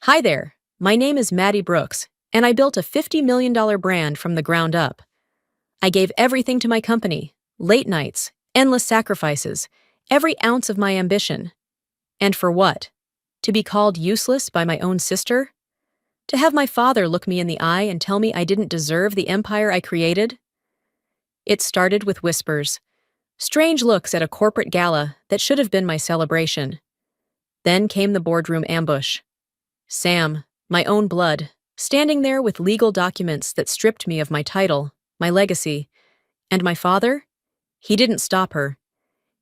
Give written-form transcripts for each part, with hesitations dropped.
Hi there, my name is Maddie Brooks, and I built a $50 million brand from the ground up. I gave everything to my company, late nights, endless sacrifices, every ounce of my ambition. And for what? To be called useless by my own sister? To have my father look me in the eye and tell me I didn't deserve the empire I created? It started with whispers, strange looks at a corporate gala that should have been my celebration. Then came the boardroom ambush. Sam, my own blood, standing there with legal documents that stripped me of my title, my legacy. And my father? He didn't stop her.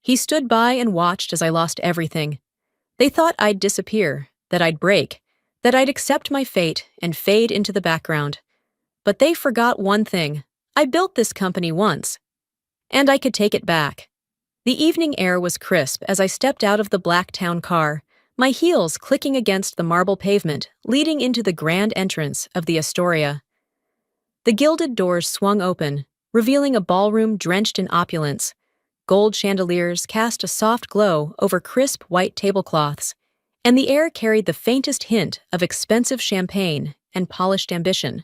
He stood by and watched as I lost everything. They thought I'd disappear, that I'd break, that I'd accept my fate and fade into the background. But they forgot one thing. I built this company once. And I could take it back. The evening air was crisp as I stepped out of the black town car, my heels clicking against the marble pavement leading into the grand entrance of the Astoria. The gilded doors swung open, revealing a ballroom drenched in opulence. Gold chandeliers cast a soft glow over crisp white tablecloths, and the air carried the faintest hint of expensive champagne and polished ambition.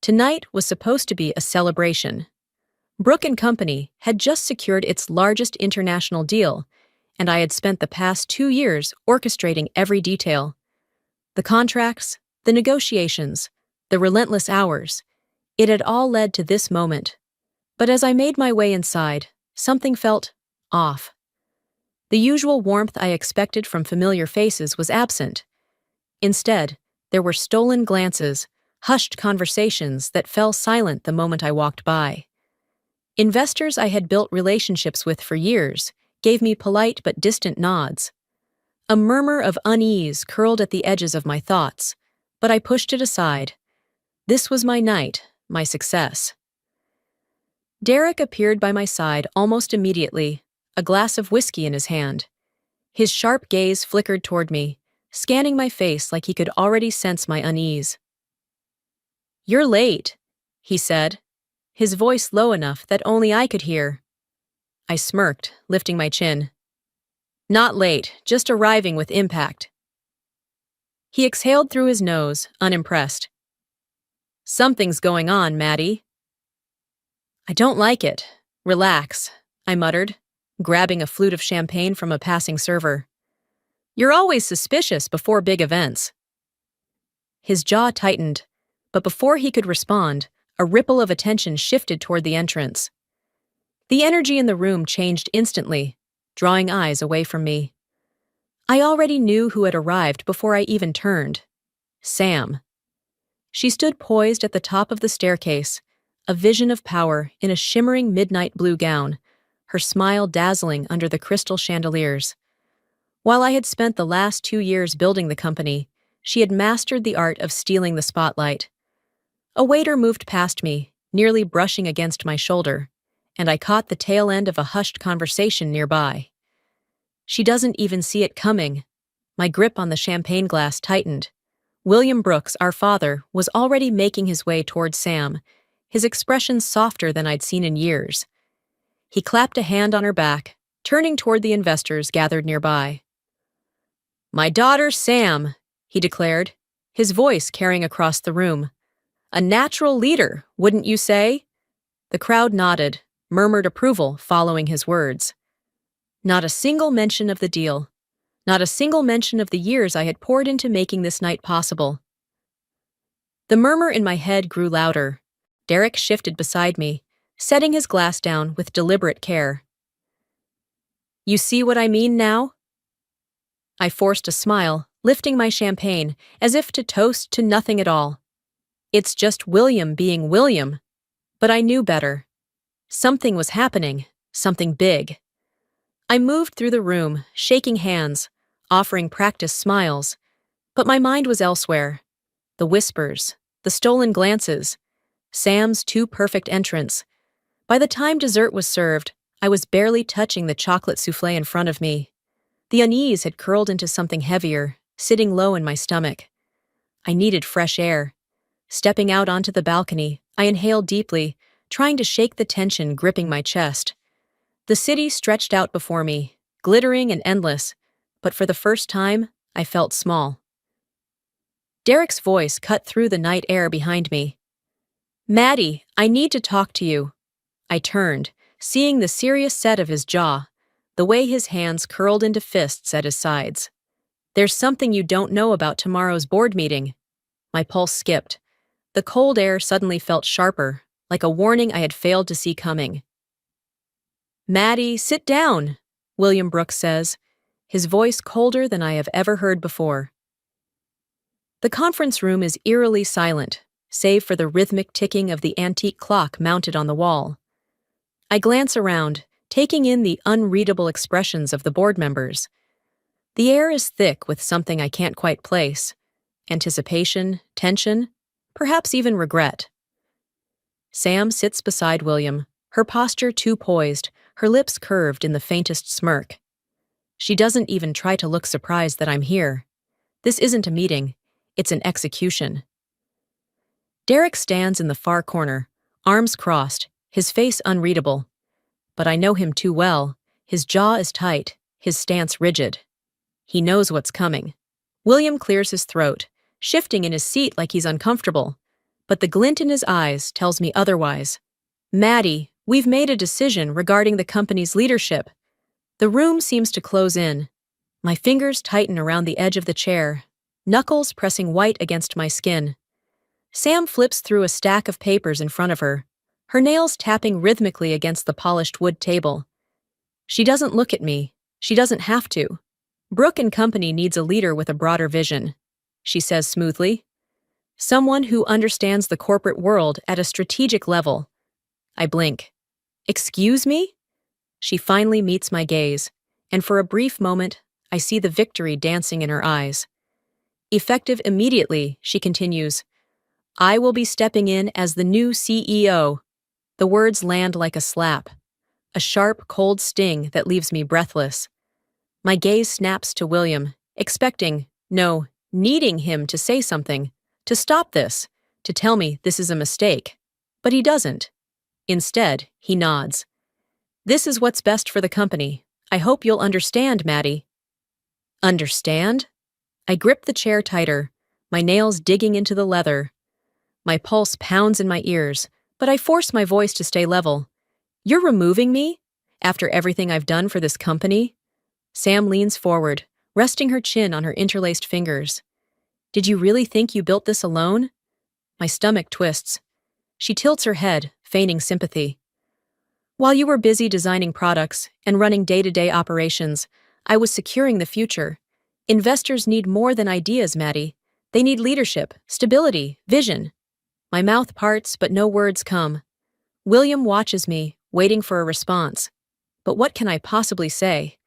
Tonight was supposed to be a celebration. Brooke and Company had just secured its largest international deal, and I had spent the past 2 years orchestrating every detail. The contracts, the negotiations, the relentless hours. It had all led to this moment. But as I made my way inside, something felt off. The usual warmth I expected from familiar faces was absent. Instead, there were stolen glances, hushed conversations that fell silent the moment I walked by. Investors I had built relationships with for years gave me polite but distant nods. A murmur of unease curled at the edges of my thoughts, but I pushed it aside. This was my night, my success. Derek appeared by my side almost immediately, a glass of whiskey in his hand. His sharp gaze flickered toward me, scanning my face like he could already sense my unease. "You're late," he said, his voice low enough that only I could hear. I smirked, lifting my chin. "Not late, just arriving with impact." He exhaled through his nose, unimpressed. "Something's going on, Maddie." "I don't like it. Relax," I muttered, grabbing a flute of champagne from a passing server. "You're always suspicious before big events." His jaw tightened, but before he could respond, a ripple of attention shifted toward the entrance. The energy in the room changed instantly, drawing eyes away from me. I already knew who had arrived before I even turned. Sam. She stood poised at the top of the staircase, a vision of power in a shimmering midnight blue gown, her smile dazzling under the crystal chandeliers. While I had spent the last 2 years building the company, she had mastered the art of stealing the spotlight. A waiter moved past me, nearly brushing against my shoulder, and I caught the tail end of a hushed conversation nearby. "She doesn't even see it coming." My grip on the champagne glass tightened. William Brooks, our father, was already making his way towards Sam, his expression softer than I'd seen in years. He clapped a hand on her back, turning toward the investors gathered nearby. "My daughter, Sam," he declared, his voice carrying across the room. "A natural leader, wouldn't you say?" The crowd nodded, murmured approval following his words. Not a single mention of the deal. Not a single mention of the years I had poured into making this night possible. The murmur in my head grew louder. Derek shifted beside me, setting his glass down with deliberate care. "You see what I mean now?" I forced a smile, lifting my champagne, as if to toast to nothing at all. It's just William being William. But I knew better. Something was happening, something big. I moved through the room, shaking hands, offering practice smiles, but my mind was elsewhere. The whispers, the stolen glances, Sam's too-perfect entrance. By the time dessert was served, I was barely touching the chocolate souffle in front of me. The unease had curled into something heavier, sitting low in my stomach. I needed fresh air. Stepping out onto the balcony, I inhaled deeply, trying to shake the tension gripping my chest. The city stretched out before me, glittering and endless, but for the first time, I felt small. Derek's voice cut through the night air behind me. "Maddie, I need to talk to you." I turned, seeing the serious set of his jaw, the way his hands curled into fists at his sides. "There's something you don't know about tomorrow's board meeting." My pulse skipped. The cold air suddenly felt sharper, like a warning I had failed to see coming. "Maddie, sit down," William Brooks says, his voice colder than I have ever heard before. The conference room is eerily silent, save for the rhythmic ticking of the antique clock mounted on the wall. I glance around, taking in the unreadable expressions of the board members. The air is thick with something I can't quite place. Anticipation, tension, perhaps even regret. Sam sits beside William, her posture too poised, her lips curved in the faintest smirk. She doesn't even try to look surprised that I'm here. This isn't a meeting, it's an execution. Derek stands in the far corner, arms crossed, his face unreadable. But I know him too well. His jaw is tight, his stance rigid. He knows what's coming. William clears his throat, shifting in his seat like he's uncomfortable. But the glint in his eyes tells me otherwise. "Maddie, we've made a decision regarding the company's leadership." The room seems to close in. My fingers tighten around the edge of the chair, knuckles pressing white against my skin. Sam flips through a stack of papers in front of her, her nails tapping rhythmically against the polished wood table. She doesn't look at me. She doesn't have to. "Brook and Company needs a leader with a broader vision," she says smoothly. "Someone who understands the corporate world at a strategic level." I blink. "Excuse me?" She finally meets my gaze, and for a brief moment, I see the victory dancing in her eyes. "Effective immediately," she continues. "I will be stepping in as the new CEO." The words land like a slap, a sharp, cold sting that leaves me breathless. My gaze snaps to William, expecting, no, needing him to say something, to stop this, to tell me this is a mistake. But he doesn't. Instead, he nods. "This is what's best for the company. I hope you'll understand, Maddie." Understand? I grip the chair tighter, my nails digging into the leather. My pulse pounds in my ears, but I force my voice to stay level. "You're removing me? After everything I've done for this company?" Sam leans forward, resting her chin on her interlaced fingers. "Did you really think you built this alone?" My stomach twists. She tilts her head, feigning sympathy. "While you were busy designing products and running day-to-day operations, I was securing the future. Investors need more than ideas, Maddie. They need leadership, stability, vision." My mouth parts, but no words come. William watches me, waiting for a response. But what can I possibly say?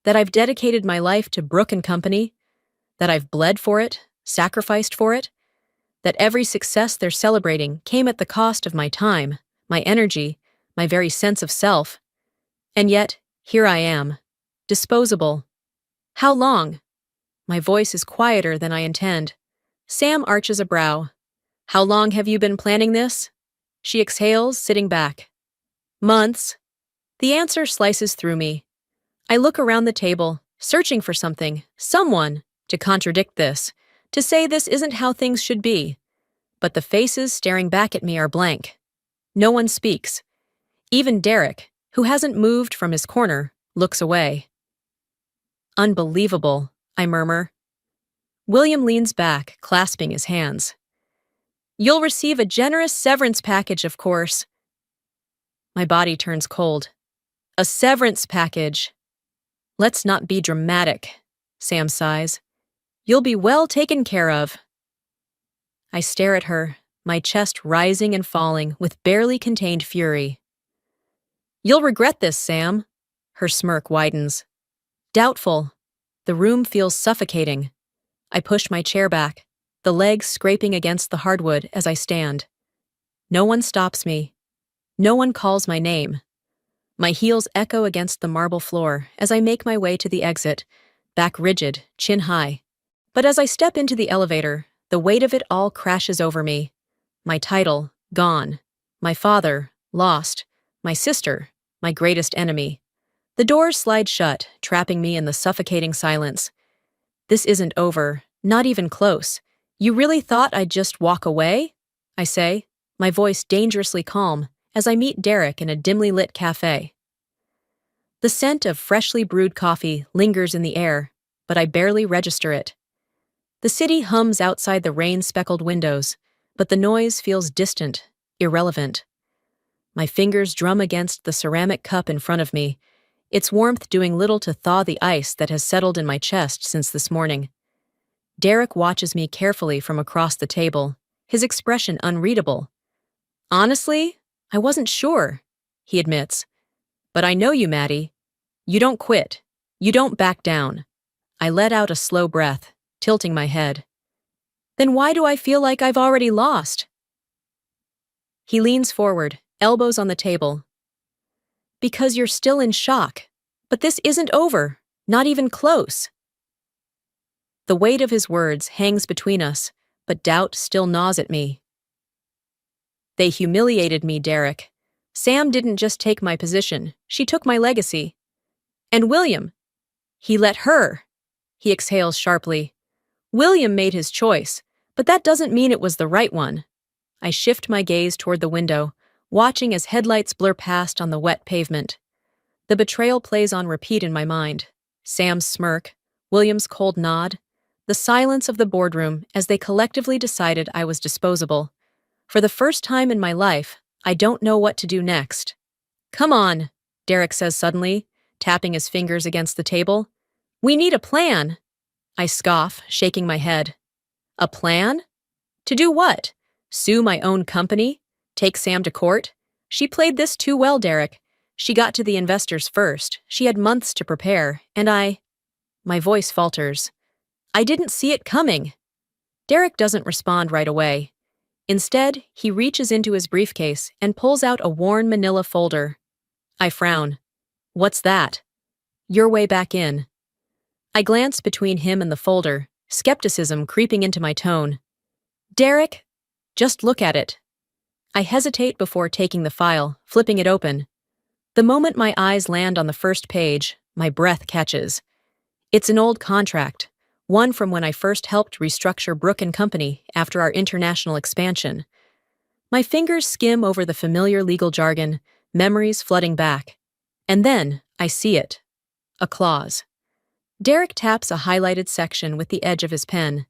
That I've dedicated my life to Brook and Company? That I've bled for it, sacrificed for it? That every success they're celebrating came at the cost of my time, my energy, my very sense of self? And yet, here I am, disposable. How long? My voice is quieter than I intend. Sam arches a brow. "How long have you been planning this?" She exhales, sitting back. "Months." The answer slices through me. I look around the table, searching for something, someone, to contradict this, to say this isn't how things should be. But the faces staring back at me are blank. No one speaks. Even Derek, who hasn't moved from his corner, looks away. "Unbelievable," I murmur. William leans back, clasping his hands. "You'll receive a generous severance package, of course." My body turns cold. "A severance package." "Let's not be dramatic," Sam sighs. "You'll be well taken care of." I stare at her, my chest rising and falling with barely contained fury. "You'll regret this, Sam." Her smirk widens. Doubtful. The room feels suffocating. I push my chair back, the legs scraping against the hardwood as I stand. No one stops me. No one calls my name. My heels echo against the marble floor as I make my way to the exit, back rigid, chin high. But as I step into the elevator, the weight of it all crashes over me. My title, gone. My father, lost. My sister, my greatest enemy. The doors slide shut, trapping me in the suffocating silence. This isn't over, not even close. You really thought I'd just walk away? I say, my voice dangerously calm, as I meet Derek in a dimly lit cafe. The scent of freshly brewed coffee lingers in the air, but I barely register it. The city hums outside the rain-speckled windows, but the noise feels distant, irrelevant. My fingers drum against the ceramic cup in front of me, its warmth doing little to thaw the ice that has settled in my chest since this morning. Derek watches me carefully from across the table, his expression unreadable. Honestly, I wasn't sure, he admits. But I know you, Maddie. You don't quit. You don't back down. I let out a slow breath, tilting my head. Then why do I feel like I've already lost? He leans forward, elbows on the table. Because you're still in shock. But this isn't over, not even close. The weight of his words hangs between us, but doubt still gnaws at me. They humiliated me, Derek. Sam didn't just take my position, she took my legacy. And William, he let her. He exhales sharply. William made his choice, but that doesn't mean it was the right one. I shift my gaze toward the window, watching as headlights blur past on the wet pavement. The betrayal plays on repeat in my mind. Sam's smirk, William's cold nod, the silence of the boardroom as they collectively decided I was disposable. For the first time in my life, I don't know what to do next. Come on, Derek says suddenly, tapping his fingers against the table. We need a plan. I scoff, shaking my head. A plan? To do what? Sue my own company? Take Sam to court? She played this too well, Derek. She got to the investors first. She had months to prepare, and My voice falters. I didn't see it coming. Derek doesn't respond right away. Instead, he reaches into his briefcase and pulls out a worn manila folder. I frown. What's that? Your way back in. I glance between him and the folder, skepticism creeping into my tone. Derek, just look at it. I hesitate before taking the file, flipping it open. The moment my eyes land on the first page, my breath catches. It's an old contract, one from when I first helped restructure Brook & Company after our international expansion. My fingers skim over the familiar legal jargon, memories flooding back. And then, I see it. A clause. Derek taps a highlighted section with the edge of his pen.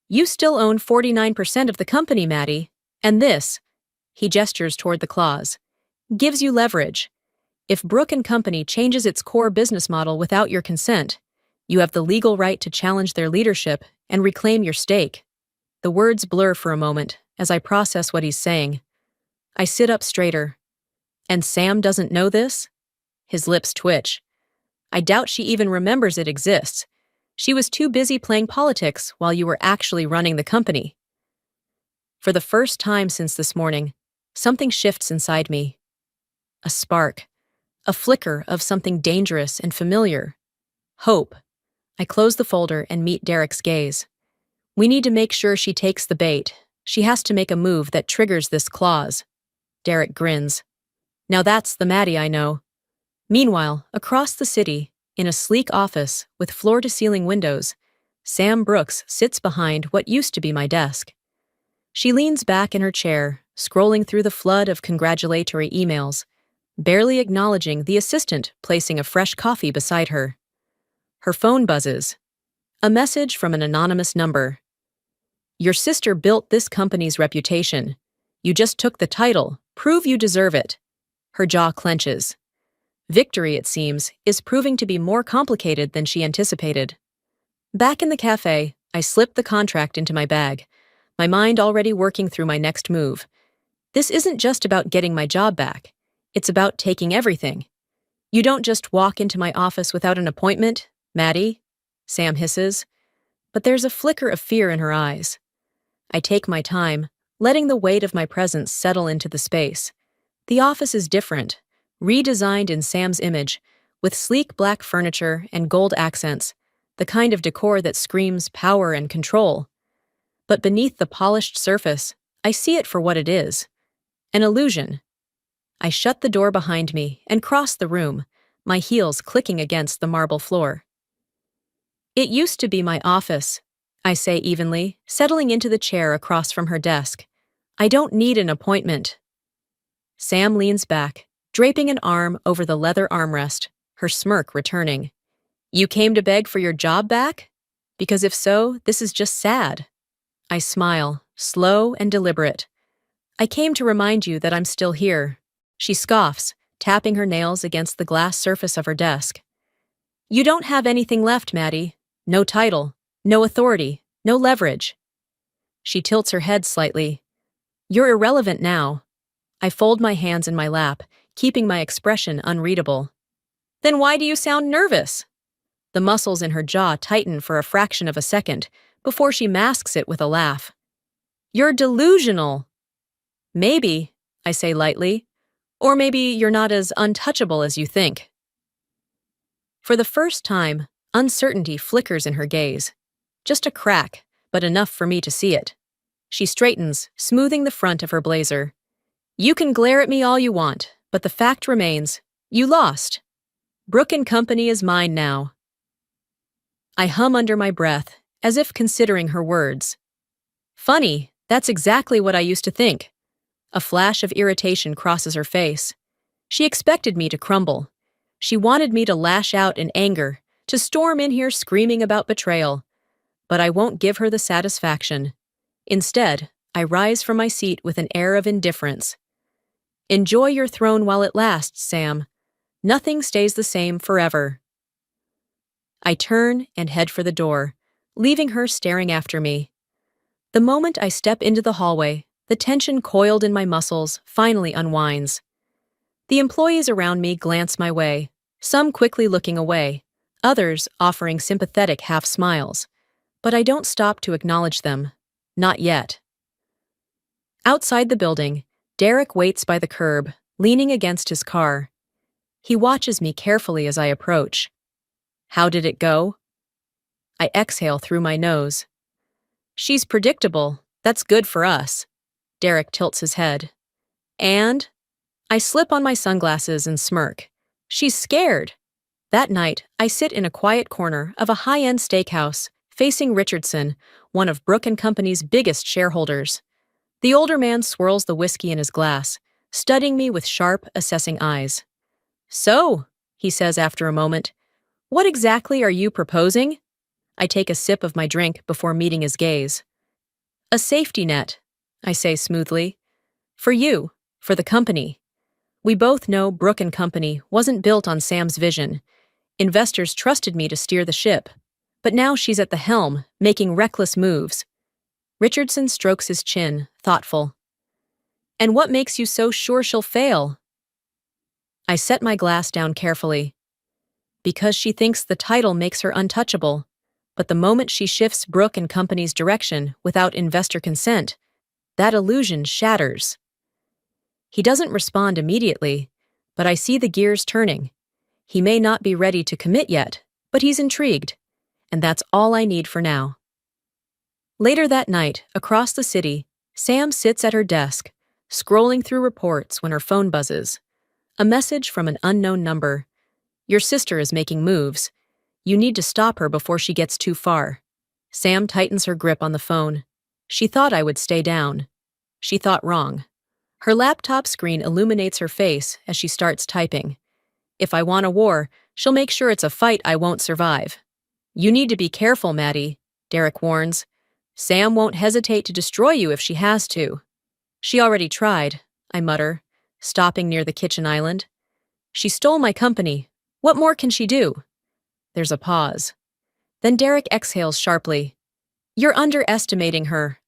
You still own 49% of the company, Maddie. And this, he gestures toward the clause, gives you leverage. If Brook & Company changes its core business model without your consent, you have the legal right to challenge their leadership and reclaim your stake. The words blur for a moment as I process what he's saying. I sit up straighter. And Sam doesn't know this? His lips twitch. I doubt she even remembers it exists. She was too busy playing politics while you were actually running the company. For the first time since this morning, something shifts inside me. A spark. A flicker of something dangerous and familiar. Hope. I close the folder and meet Derek's gaze. We need to make sure she takes the bait. She has to make a move that triggers this clause. Derek grins. Now that's the Maddie I know. Meanwhile, across the city, in a sleek office with floor-to-ceiling windows, Sam Brooks sits behind what used to be my desk. She leans back in her chair, scrolling through the flood of congratulatory emails, barely acknowledging the assistant placing a fresh coffee beside her. Her phone buzzes. A message from an anonymous number. Your sister built this company's reputation. You just took the title. Prove you deserve it. Her jaw clenches. Victory, it seems, is proving to be more complicated than she anticipated. Back in the cafe, I slip the contract into my bag, my mind already working through my next move. This isn't just about getting my job back. It's about taking everything. You don't just walk into my office without an appointment, Maddie, Sam hisses. But there's a flicker of fear in her eyes. I take my time, letting the weight of my presence settle into the space. The office is different, redesigned in Sam's image, with sleek black furniture and gold accents, the kind of decor that screams power and control. But beneath the polished surface, I see it for what it is. An illusion. I shut the door behind me and cross the room, my heels clicking against the marble floor. It used to be my office, I say evenly, settling into the chair across from her desk. I don't need an appointment. Sam leans back, draping an arm over the leather armrest, her smirk returning. You came to beg for your job back? Because if so, this is just sad. I smile, slow and deliberate. I came to remind you that I'm still here. She scoffs, tapping her nails against the glass surface of her desk. You don't have anything left, Maddie. No title, no authority, no leverage. She tilts her head slightly. You're irrelevant now. I fold my hands in my lap, keeping my expression unreadable. Then why do you sound nervous? The muscles in her jaw tighten for a fraction of a second before she masks it with a laugh. You're delusional. Maybe, I say lightly. Or maybe you're not as untouchable as you think. For the first time, uncertainty flickers in her gaze. Just a crack, but enough for me to see it. She straightens, smoothing the front of her blazer. You can glare at me all you want, but the fact remains, you lost. Brooke and Company is mine now. I hum under my breath, as if considering her words. Funny, that's exactly what I used to think. A flash of irritation crosses her face. She expected me to crumble. She wanted me to lash out in anger, to storm in here screaming about betrayal. But I won't give her the satisfaction. Instead, I rise from my seat with an air of indifference. Enjoy your throne while it lasts, Sam. Nothing stays the same forever. I turn and head for the door, leaving her staring after me. The moment I step into the hallway, the tension coiled in my muscles finally unwinds. The employees around me glance my way, some quickly looking away, others offering sympathetic half-smiles. But I don't stop to acknowledge them. Not yet. Outside the building, Derek waits by the curb, leaning against his car. He watches me carefully as I approach. How did it go? I exhale through my nose. She's predictable. That's good for us. Derek tilts his head. And? I slip on my sunglasses and smirk. She's scared. That night, I sit in a quiet corner of a high-end steakhouse, facing Richardson, one of Brooke and Company's biggest shareholders. The older man swirls the whiskey in his glass, studying me with sharp, assessing eyes. So, he says after a moment, what exactly are you proposing? I take a sip of my drink before meeting his gaze. A safety net, I say smoothly. For you, for the company. We both know Brooke and Company wasn't built on Sam's vision. Investors trusted me to steer the ship. But now she's at the helm, making reckless moves. Richardson strokes his chin, thoughtful. And what makes you so sure she'll fail? I set my glass down carefully. Because she thinks the title makes her untouchable. But the moment she shifts Brooke and Company's direction without investor consent, that illusion shatters. He doesn't respond immediately, but I see the gears turning. He may not be ready to commit yet, but he's intrigued. And that's all I need for now. Later that night, across the city, Sam sits at her desk, scrolling through reports when her phone buzzes. A message from an unknown number. Your sister is making moves. You need to stop her before she gets too far. Sam tightens her grip on the phone. She thought I would stay down. She thought wrong. Her laptop screen illuminates her face as she starts typing. If I want a war, she'll make sure it's a fight I won't survive. You need to be careful, Maddie, Derek warns. Sam won't hesitate to destroy you if she has to. She already tried, I mutter, stopping near the kitchen island. She stole my company. What more can she do? There's a pause. Then Derek exhales sharply. You're underestimating her.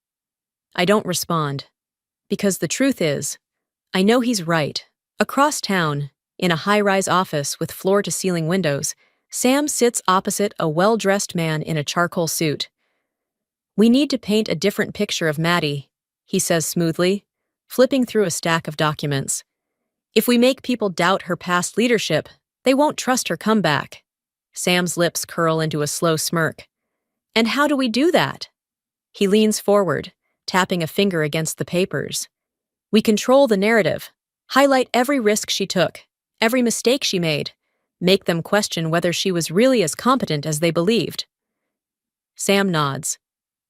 I don't respond. Because the truth is, I know he's right. Across town, in a high-rise office with floor-to-ceiling windows, Sam sits opposite a well-dressed man in a charcoal suit. We need to paint a different picture of Maddie, he says smoothly, flipping through a stack of documents. If we make people doubt her past leadership, they won't trust her comeback. Sam's lips curl into a slow smirk. And how do we do that? He leans forward, tapping a finger against the papers. We control the narrative, highlight every risk she took, every mistake she made, make them question whether she was really as competent as they believed. Sam nods.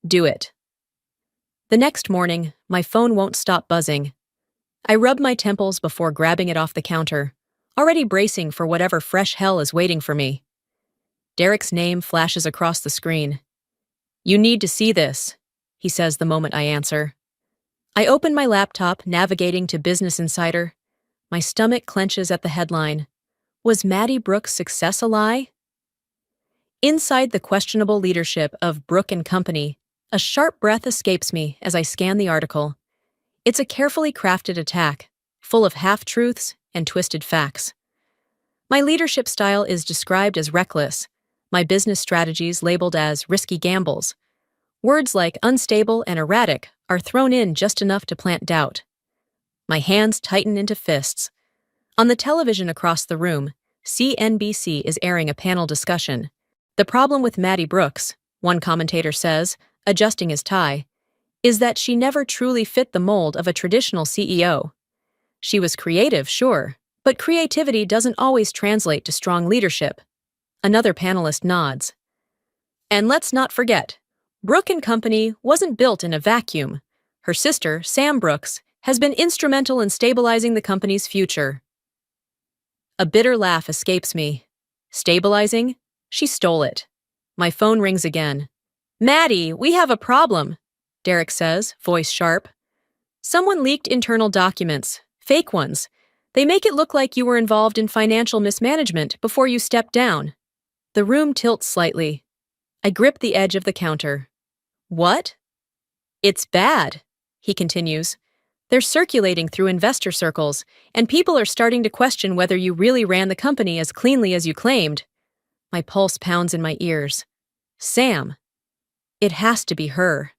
Do it. The next morning, my phone won't stop buzzing. I rub my temples before grabbing it off the counter, already bracing for whatever fresh hell is waiting for me. Derek's name flashes across the screen. You need to see this, he says the moment I answer. I open my laptop, navigating to Business Insider. My stomach clenches at the headline. Was Maddie Brooks' success a lie? Inside the questionable leadership of Brooke and Company, a sharp breath escapes me as I scan the article. It's a carefully crafted attack, full of half-truths and twisted facts. My leadership style is described as reckless, my business strategies labeled as risky gambles. Words like unstable and erratic are thrown in just enough to plant doubt. My hands tighten into fists. On the television across the room, CNBC is airing a panel discussion. The problem with Maddie Brooks, one commentator says, adjusting his tie, is that she never truly fit the mold of a traditional CEO. She was creative, sure, but creativity doesn't always translate to strong leadership. Another panelist nods. And let's not forget, Brooke and Company wasn't built in a vacuum. Her sister, Sam Brooks, has been instrumental in stabilizing the company's future. A bitter laugh escapes me. Stabilizing? She stole it. My phone rings again. Maddie, we have a problem, Derek says, voice sharp. Someone leaked internal documents, fake ones. They make it look like you were involved in financial mismanagement before you stepped down. The room tilts slightly. I grip the edge of the counter. What? It's bad, he continues. They're circulating through investor circles, and people are starting to question whether you really ran the company as cleanly as you claimed. My pulse pounds in my ears. Sam. It has to be her.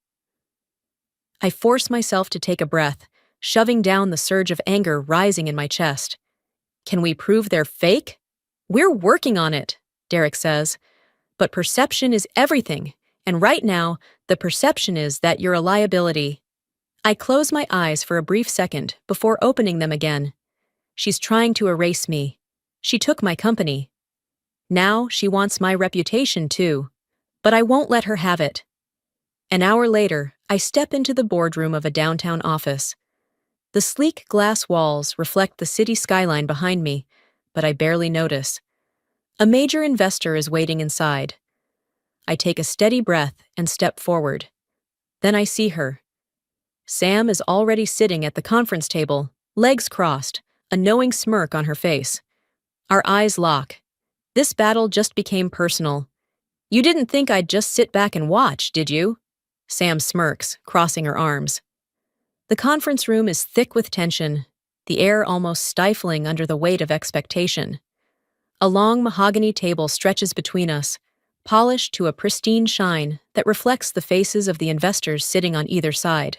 I force myself to take a breath, shoving down the surge of anger rising in my chest. Can we prove they're fake? We're working on it, Derek says. But perception is everything, and right now, the perception is that you're a liability. I close my eyes for a brief second before opening them again. She's trying to erase me. She took my company. Now she wants my reputation too, but I won't let her have it. An hour later, I step into the boardroom of a downtown office. The sleek glass walls reflect the city skyline behind me, but I barely notice. A major investor is waiting inside. I take a steady breath and step forward. Then I see her. Sam is already sitting at the conference table, legs crossed, a knowing smirk on her face. Our eyes lock. This battle just became personal. You didn't think I'd just sit back and watch, did you? Sam smirks, crossing her arms. The conference room is thick with tension, the air almost stifling under the weight of expectation. A long mahogany table stretches between us, polished to a pristine shine that reflects the faces of the investors sitting on either side.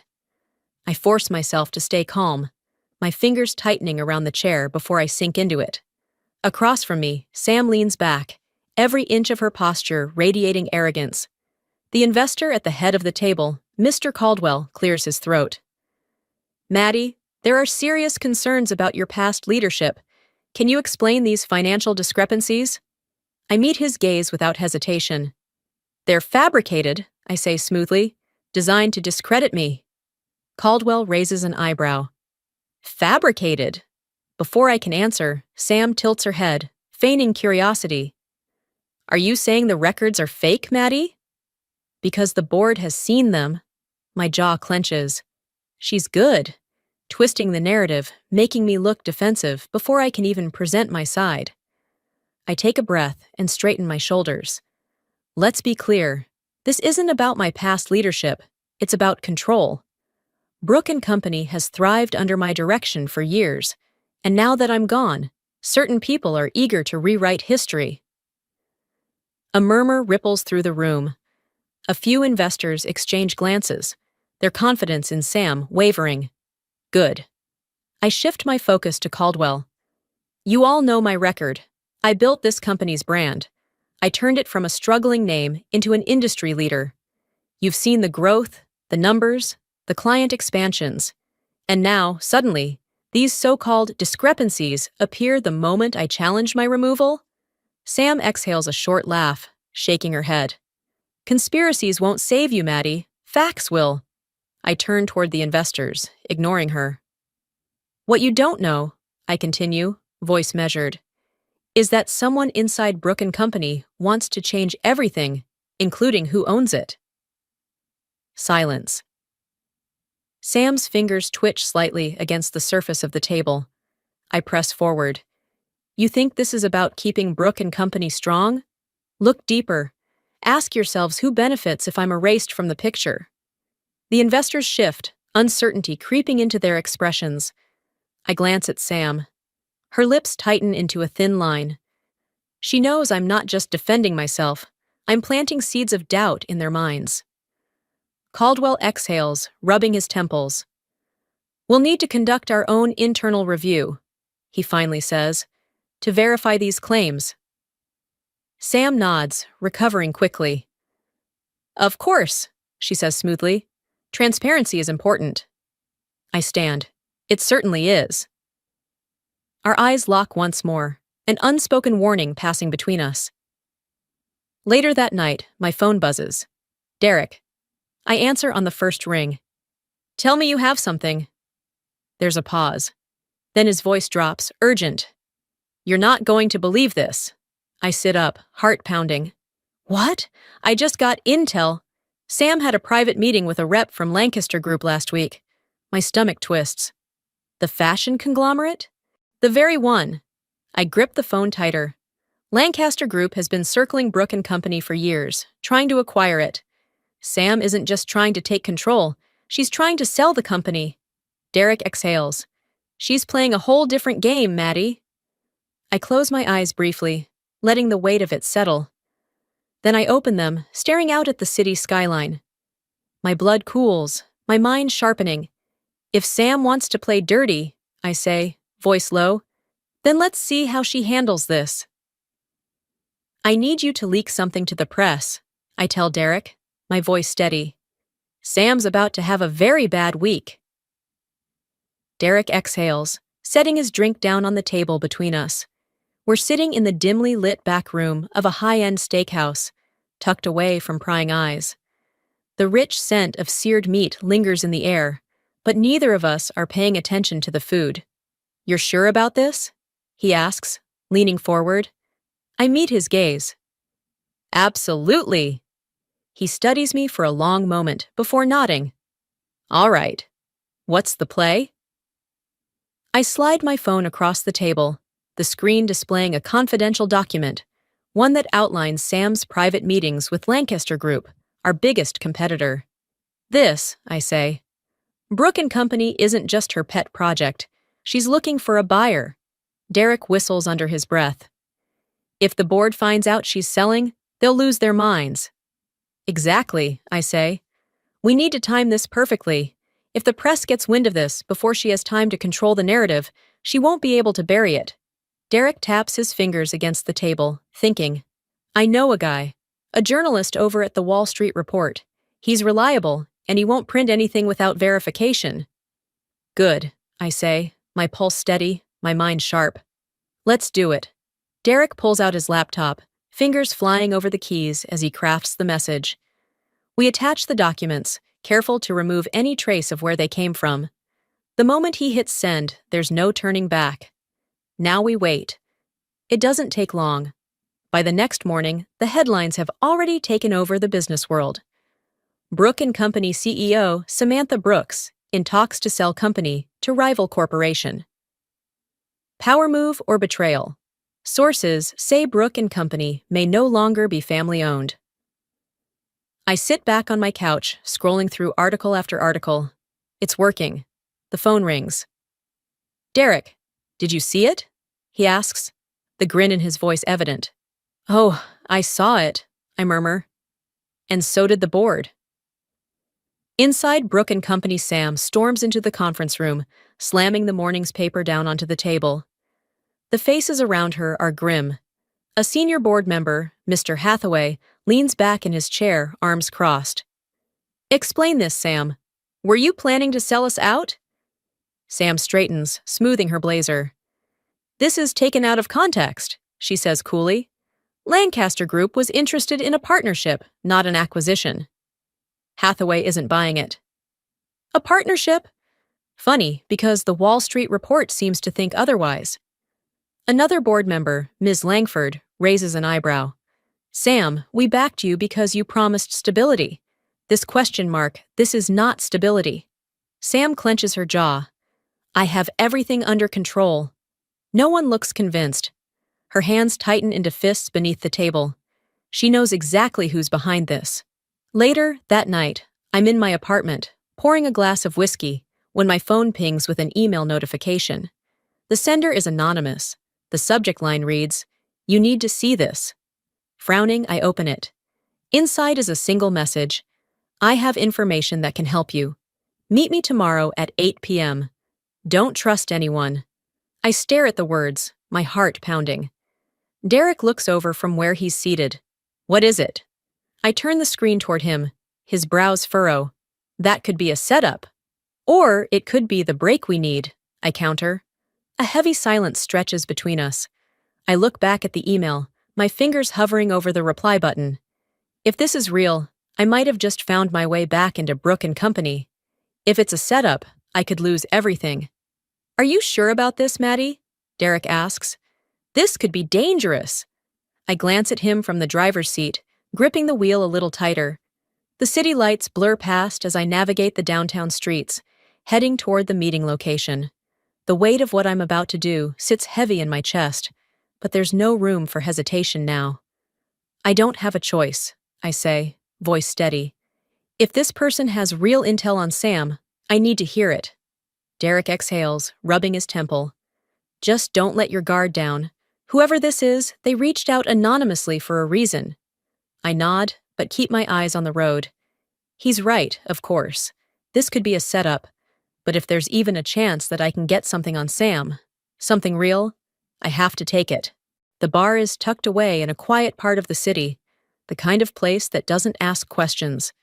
I force myself to stay calm, my fingers tightening around the chair before I sink into it. Across from me, Sam leans back, every inch of her posture radiating arrogance. The investor at the head of the table, Mr. Caldwell, clears his throat. Maddie, there are serious concerns about your past leadership. Can you explain these financial discrepancies? I meet his gaze without hesitation. They're fabricated, I say smoothly, designed to discredit me. Caldwell raises an eyebrow. Fabricated? Before I can answer, Sam tilts her head, feigning curiosity. Are you saying the records are fake, Maddie? Because the board has seen them. My jaw clenches. She's good, twisting the narrative, making me look defensive before I can even present my side. I take a breath and straighten my shoulders. Let's be clear, this isn't about my past leadership, it's about control. Brooke and Company has thrived under my direction for years, and now that I'm gone, certain people are eager to rewrite history. A murmur ripples through the room. A few investors exchange glances, their confidence in Sam wavering. Good. I shift my focus to Caldwell. You all know my record. I built this company's brand. I turned it from a struggling name into an industry leader. You've seen the growth, the numbers, the client expansions. And now, suddenly, these so-called discrepancies appear the moment I challenge my removal? Sam exhales a short laugh, shaking her head. Conspiracies won't save you, Maddie. Facts will. I turn toward the investors, ignoring her. What you don't know, I continue, voice measured, is that someone inside Brook and Company wants to change everything, including who owns it. Silence. Sam's fingers twitch slightly against the surface of the table. I press forward. You think this is about keeping Brook and Company strong? Look deeper. Ask yourselves who benefits if I'm erased from the picture. The investors shift, uncertainty creeping into their expressions. I glance at Sam. Her lips tighten into a thin line. She knows I'm not just defending myself. I'm planting seeds of doubt in their minds. Caldwell exhales, rubbing his temples. We'll need to conduct our own internal review, he finally says, to verify these claims. Sam nods, recovering quickly. Of course, she says smoothly. Transparency is important. I stand. It certainly is. Our eyes lock once more, an unspoken warning passing between us. Later that night, my phone buzzes. Derek. I answer on the first ring. Tell me you have something. There's a pause. Then his voice drops, urgent. You're not going to believe this. I sit up, heart pounding. What? I just got intel. Sam had a private meeting with a rep from Lancaster Group last week. My stomach twists. The fashion conglomerate? The very one. I grip the phone tighter. Lancaster Group has been circling Brook and Company for years, trying to acquire it. Sam isn't just trying to take control, she's trying to sell the company. Derek exhales. She's playing a whole different game, Maddie. I close my eyes briefly, letting the weight of it settle. Then I open them, staring out at the city skyline. My blood cools, my mind sharpening. If Sam wants to play dirty, I say, voice low, then let's see how she handles this. I need you to leak something to the press, I tell Derek, my voice steady. Sam's about to have a very bad week. Derek exhales, setting his drink down on the table between us. We're sitting in the dimly lit back room of a high-end steakhouse, tucked away from prying eyes. The rich scent of seared meat lingers in the air, but neither of us are paying attention to the food. You're sure about this? He asks, leaning forward. I meet his gaze. Absolutely. He studies me for a long moment before nodding. All right. What's the play? I slide my phone across the table, the screen displaying a confidential document, one that outlines Sam's private meetings with Lancaster Group, our biggest competitor. This, I say. Brook and Company isn't just her pet project. She's looking for a buyer. Derek whistles under his breath. If the board finds out she's selling, they'll lose their minds. Exactly, I say. We need to time this perfectly. If the press gets wind of this before she has time to control the narrative, she won't be able to bury it. Derek taps his fingers against the table, thinking. I know a guy. A journalist over at the Wall Street Report. He's reliable, and he won't print anything without verification. Good, I say, my pulse steady, my mind sharp. Let's do it. Derek pulls out his laptop, fingers flying over the keys as he crafts the message. We attach the documents, careful to remove any trace of where they came from. The moment he hits send, there's no turning back. Now we wait. It doesn't take long. By the next morning, the headlines have already taken over the business world. Brook and Company CEO Samantha Brooks in talks to sell company to rival corporation. Power move or betrayal? Sources say Brook and Company may no longer be family-owned. I sit back on my couch, scrolling through article after article. It's working. The phone rings. Derek, did you see it? He asks, the grin in his voice evident. Oh, I saw it, I murmur. And so did the board. Inside Brook and Company, Sam storms into the conference room, slamming the morning's paper down onto the table. The faces around her are grim. A senior board member, Mr. Hathaway, leans back in his chair, arms crossed. Explain this, Sam. Were you planning to sell us out? Sam straightens, smoothing her blazer. This is taken out of context, she says coolly. Lancaster Group was interested in a partnership, not an acquisition. Hathaway isn't buying it. A partnership? Funny, because the Wall Street report seems to think otherwise. Another board member, Ms. Langford, raises an eyebrow. Sam, we backed you because you promised stability. This is not stability. Sam clenches her jaw. I have everything under control. No one looks convinced. Her hands tighten into fists beneath the table. She knows exactly who's behind this. Later, that night, I'm in my apartment, pouring a glass of whiskey, when my phone pings with an email notification. The sender is anonymous. The subject line reads, "You need to see this." Frowning, I open it. Inside is a single message. I have information that can help you. Meet me tomorrow at 8 p.m. Don't trust anyone. I stare at the words, my heart pounding. Derek looks over from where he's seated. What is it? I turn the screen toward him. His brows furrow. That could be a setup. Or it could be the break we need, I counter. A heavy silence stretches between us. I look back at the email, my fingers hovering over the reply button. If this is real, I might have just found my way back into Brooke and Company. If it's a setup, I could lose everything. Are you sure about this, Maddie? Derek asks. This could be dangerous. I glance at him from the driver's seat, gripping the wheel a little tighter. The city lights blur past as I navigate the downtown streets, heading toward the meeting location. The weight of what I'm about to do sits heavy in my chest, but there's no room for hesitation now. I don't have a choice, I say, voice steady. If this person has real intel on Sam, I need to hear it. Derek exhales, rubbing his temple. Just don't let your guard down. Whoever this is, they reached out anonymously for a reason. I nod, but keep my eyes on the road. He's right, of course. This could be a setup. But if there's even a chance that I can get something on Sam, something real, I have to take it. The bar is tucked away in a quiet part of the city, the kind of place that doesn't ask questions.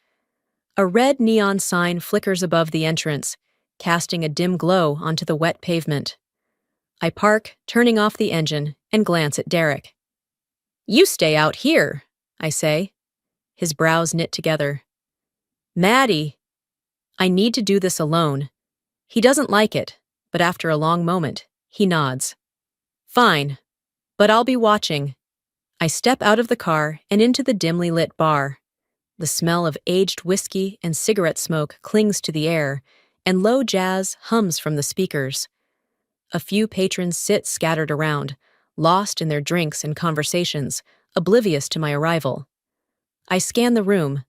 A red neon sign flickers above the entrance, casting a dim glow onto the wet pavement. I park, turning off the engine, and glance at Derek. You stay out here, I say. His brows knit together. Maddie, I need to do this alone. He doesn't like it, but after a long moment, he nods. Fine, but I'll be watching. I step out of the car and into the dimly lit bar. The smell of aged whiskey and cigarette smoke clings to the air, and low jazz hums from the speakers. A few patrons sit scattered around, lost in their drinks and conversations, oblivious to my arrival. I scan the room.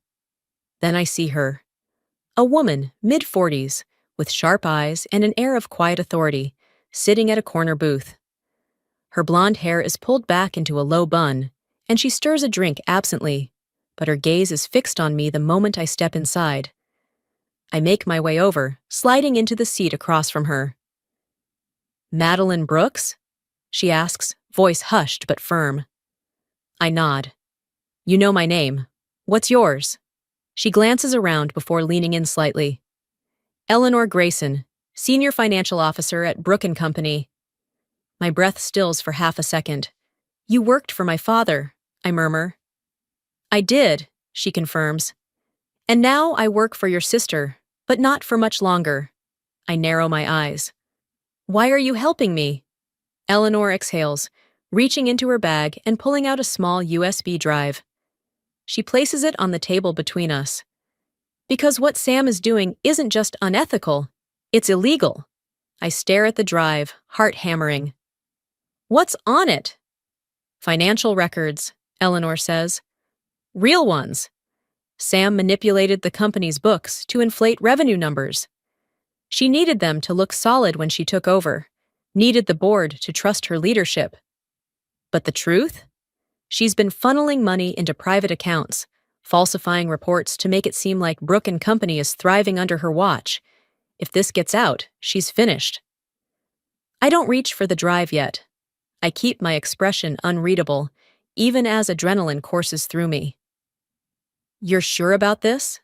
Then I see her. A woman, mid-40s, with sharp eyes and an air of quiet authority, sitting at a corner booth. Her blonde hair is pulled back into a low bun, and she stirs a drink absently, but her gaze is fixed on me the moment I step inside. I make my way over, sliding into the seat across from her. Madeline Brooks? She asks, voice hushed but firm. I nod. You know my name. What's yours? She glances around before leaning in slightly. Eleanor Grayson, Senior Financial Officer at Brooke and Company. My breath stills for half a second. You worked for my father, I murmur. I did, she confirms. And now I work for your sister, but not for much longer. I narrow my eyes. Why are you helping me? Eleanor exhales, reaching into her bag and pulling out a small USB drive. She places it on the table between us. Because what Sam is doing isn't just unethical, it's illegal. I stare at the drive, heart hammering. What's on it? Financial records, Eleanor says. Real ones. Sam manipulated the company's books to inflate revenue numbers. She needed them to look solid when she took over, needed the board to trust her leadership. But the truth? She's been funneling money into private accounts, falsifying reports to make it seem like Brooke and Company is thriving under her watch. If this gets out, she's finished. I don't reach for the drive yet. I keep my expression unreadable, even as adrenaline courses through me. You're sure about this?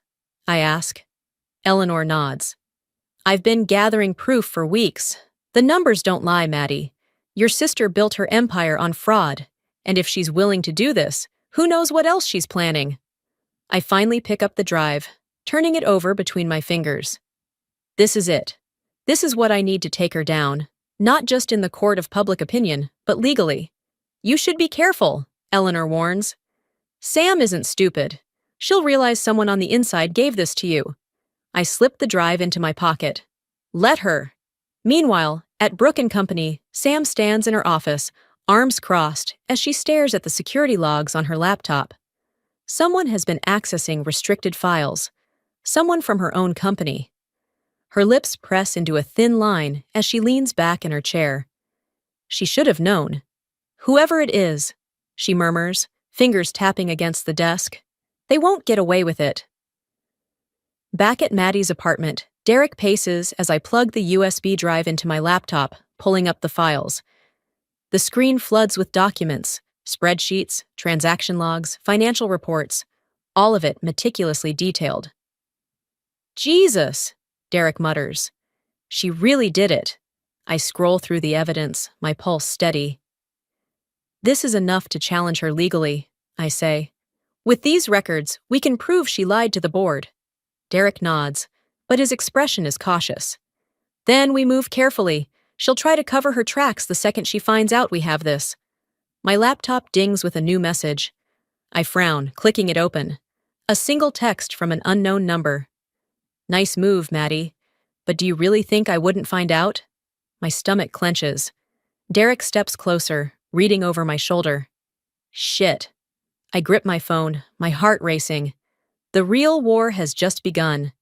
I ask. Eleanor nods. I've been gathering proof for weeks. The numbers don't lie, Maddie. Your sister built her empire on fraud, and if she's willing to do this, who knows what else she's planning? I finally pick up the drive, turning it over between my fingers. This is it. This is what I need to take her down, not just in the court of public opinion, but legally. You should be careful, Eleanor warns. Sam isn't stupid. She'll realize someone on the inside gave this to you. I slipped the drive into my pocket. Let her. Meanwhile, at Brooke and Company, Sam stands in her office, arms crossed, as she stares at the security logs on her laptop. Someone has been accessing restricted files. Someone from her own company. Her lips press into a thin line as she leans back in her chair. She should have known. Whoever it is, she murmurs, fingers tapping against the desk. They won't get away with it. Back at Maddie's apartment, Derek paces as I plug the USB drive into my laptop, pulling up the files. The screen floods with documents, spreadsheets, transaction logs, financial reports, all of it meticulously detailed. Jesus, Derek mutters. She really did it. I scroll through the evidence, my pulse steady. This is enough to challenge her legally, I say. With these records, we can prove she lied to the board. Derek nods, but his expression is cautious. Then we move carefully. She'll try to cover her tracks the second she finds out we have this. My laptop dings with a new message. I frown, clicking it open. A single text from an unknown number. Nice move, Maddie. But do you really think I wouldn't find out? My stomach clenches. Derek steps closer, reading over my shoulder. Shit. I grip my phone, my heart racing. The real war has just begun.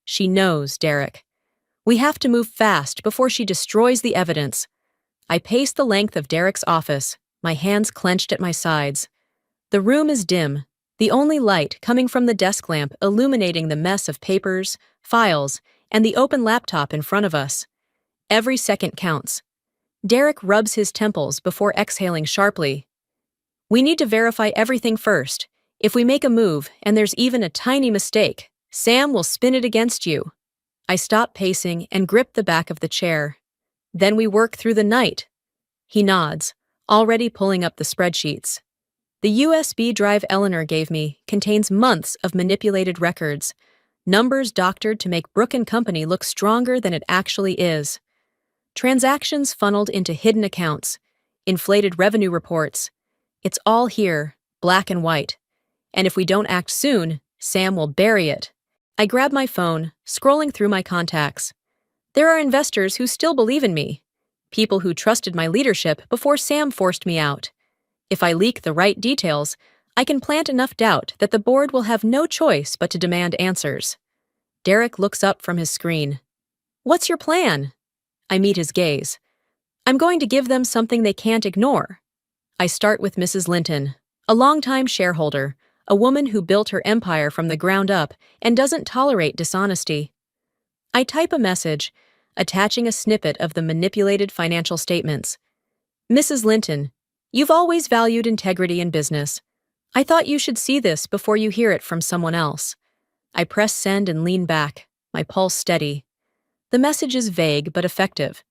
She knows, Derek. We have to move fast before she destroys the evidence. I pace the length of Derek's office, my hands clenched at my sides. The room is dim, the only light coming from the desk lamp illuminating the mess of papers, files, and the open laptop in front of us. Every second counts. Derek rubs his temples before exhaling sharply. We need to verify everything first. If we make a move, and there's even a tiny mistake, Sam will spin it against you. I stop pacing and grip the back of the chair. Then we work through the night. He nods, already pulling up the spreadsheets. The USB drive Eleanor gave me contains months of manipulated records, numbers doctored to make Brooke and Company look stronger than it actually is. Transactions funneled into hidden accounts, inflated revenue reports. It's all here, black and white. And if we don't act soon, Sam will bury it. I grab my phone, scrolling through my contacts. There are investors who still believe in me, people who trusted my leadership before Sam forced me out. If I leak the right details, I can plant enough doubt that the board will have no choice but to demand answers. Derek looks up from his screen. What's your plan? I meet his gaze. I'm going to give them something they can't ignore. I start with Mrs. Linton, a longtime shareholder, a woman who built her empire from the ground up and doesn't tolerate dishonesty. I type a message, attaching a snippet of the manipulated financial statements. Mrs. Linton, you've always valued integrity in business. I thought you should see this before you hear it from someone else. I press send and lean back, my pulse steady. The message is vague but effective.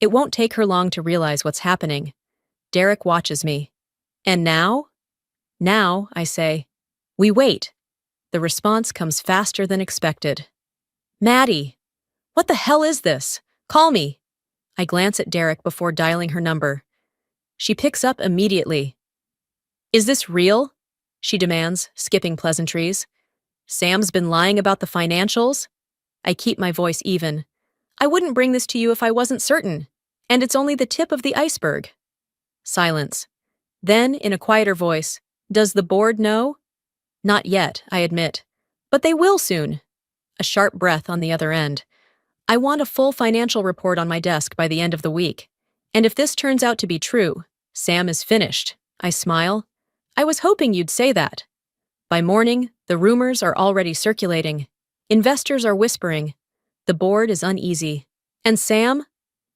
It won't take her long to realize what's happening. Derek watches me. And now? Now, I say. We wait. The response comes faster than expected. Maddie! What the hell is this? Call me. I glance at Derek before dialing her number. She picks up immediately. Is this real? She demands, skipping pleasantries. Sam's been lying about the financials? I keep my voice even. I wouldn't bring this to you if I wasn't certain. And it's only the tip of the iceberg. Silence. Then, in a quieter voice, does the board know? Not yet, I admit. But they will soon. A sharp breath on the other end. I want a full financial report on my desk by the end of the week. And if this turns out to be true, Sam is finished. I smile. I was hoping you'd say that. By morning, the rumors are already circulating. Investors are whispering. The board is uneasy. And Sam?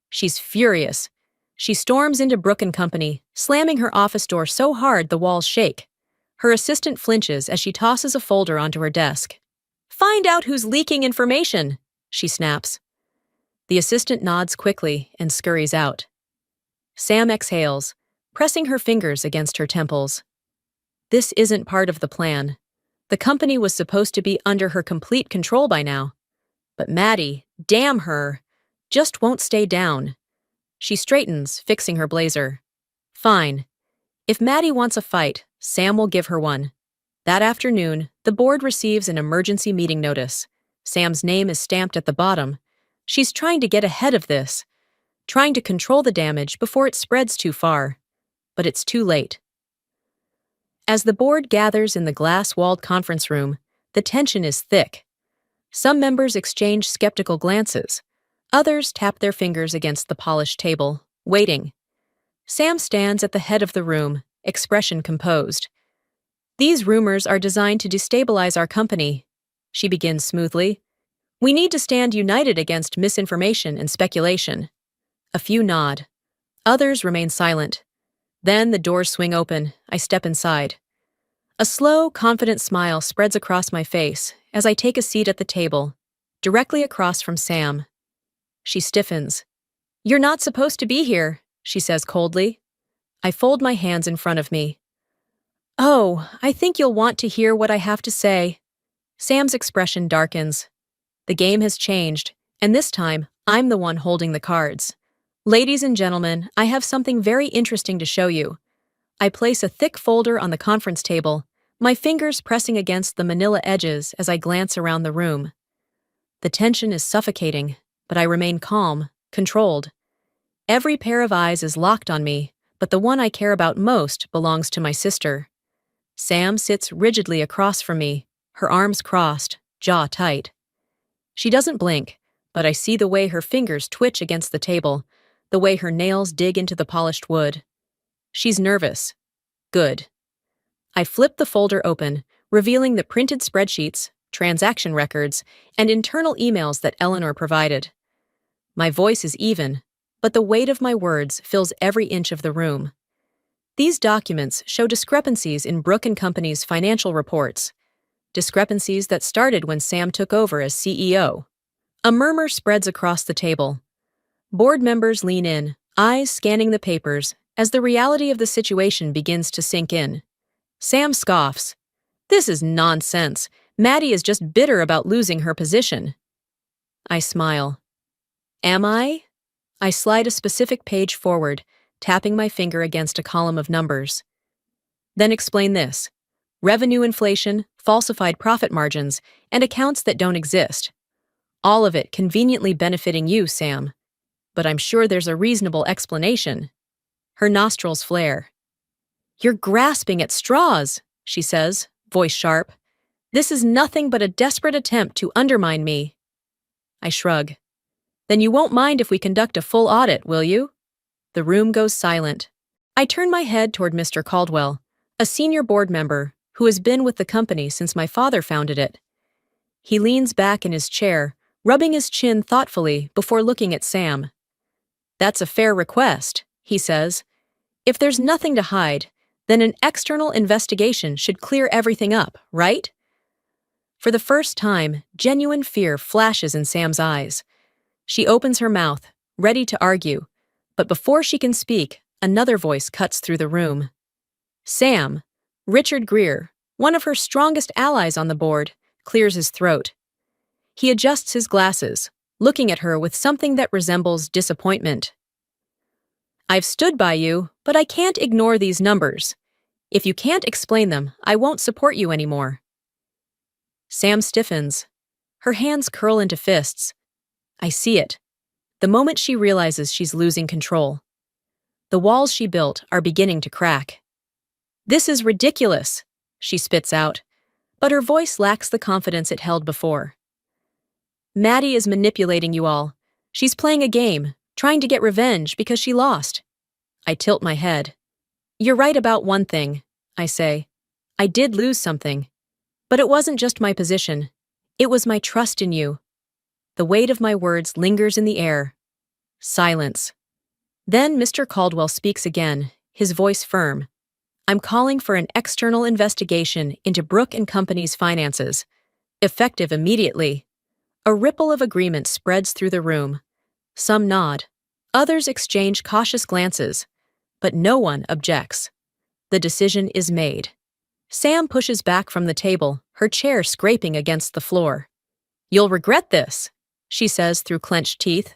She's furious. She storms into Brooke and Company, slamming her office door so hard the walls shake. Her assistant flinches as she tosses a folder onto her desk. Find out who's leaking information, she snaps. The assistant nods quickly and scurries out. Sam exhales, pressing her fingers against her temples. This isn't part of the plan. The company was supposed to be under her complete control by now. But Maddie, damn her, just won't stay down. She straightens, fixing her blazer. Fine. If Maddie wants a fight, Sam will give her one. That afternoon, the board receives an emergency meeting notice. Sam's name is stamped at the bottom. She's trying to get ahead of this, trying to control the damage before it spreads too far. But it's too late. As the board gathers in the glass-walled conference room, the tension is thick. Some members exchange skeptical glances. Others tap their fingers against the polished table, waiting. Sam stands at the head of the room, expression composed. These rumors are designed to destabilize our company, she begins smoothly. We need to stand united against misinformation and speculation. A few nod. Others remain silent. Then the doors swing open. I step inside. A slow, confident smile spreads across my face as I take a seat at the table, directly across from Sam. She stiffens. You're not supposed to be here, she says coldly. I fold my hands in front of me. Oh, I think you'll want to hear what I have to say. Sam's expression darkens. The game has changed, and this time, I'm the one holding the cards. Ladies and gentlemen, I have something very interesting to show you. I place a thick folder on the conference table, my fingers pressing against the manila edges as I glance around the room. The tension is suffocating, but I remain calm, controlled. Every pair of eyes is locked on me, but the one I care about most belongs to my sister. Sam sits rigidly across from me, her arms crossed, jaw tight. She doesn't blink, but I see the way her fingers twitch against the table, the way her nails dig into the polished wood. She's nervous. Good. I flip the folder open, revealing the printed spreadsheets, transaction records, and internal emails that Eleanor provided. My voice is even, but the weight of my words fills every inch of the room. These documents show discrepancies in Brooke & Company's financial reports, discrepancies that started when Sam took over as CEO. A murmur spreads across the table. Board members lean in, eyes scanning the papers, as the reality of the situation begins to sink in. Sam scoffs. This is nonsense. Maddie is just bitter about losing her position. I smile. Am I? I slide a specific page forward, tapping my finger against a column of numbers. Then explain this. Revenue inflation, falsified profit margins, and accounts that don't exist. All of it conveniently benefiting you, Sam. But I'm sure there's a reasonable explanation. Her nostrils flare. You're grasping at straws, she says, voice sharp. This is nothing but a desperate attempt to undermine me. I shrug. Then you won't mind if we conduct a full audit, will you? The room goes silent. I turn my head toward Mr. Caldwell, a senior board member who has been with the company since my father founded it. He leans back in his chair, rubbing his chin thoughtfully before looking at Sam. That's a fair request, he says. If there's nothing to hide, then an external investigation should clear everything up, right? For the first time, genuine fear flashes in Sam's eyes. She opens her mouth, ready to argue, but before she can speak, another voice cuts through the room. Sam, Richard Greer, one of her strongest allies on the board, clears his throat. He adjusts his glasses, looking at her with something that resembles disappointment. I've stood by you, but I can't ignore these numbers. If you can't explain them, I won't support you anymore. Sam stiffens. Her hands curl into fists. I see it. The moment she realizes she's losing control. The walls she built are beginning to crack. This is ridiculous, she spits out, but her voice lacks the confidence it held before. Maddie is manipulating you all. She's playing a game, trying to get revenge because she lost. I tilt my head. You're right about one thing, I say. I did lose something. But it wasn't just my position. It was my trust in you. The weight of my words lingers in the air. Silence. Then Mr. Caldwell speaks again, his voice firm. I'm calling for an external investigation into Brooke & Company's finances. Effective immediately. A ripple of agreement spreads through the room. Some nod. Others exchange cautious glances. But no one objects. The decision is made. Sam pushes back from the table, her chair scraping against the floor. "You'll regret this," she says through clenched teeth.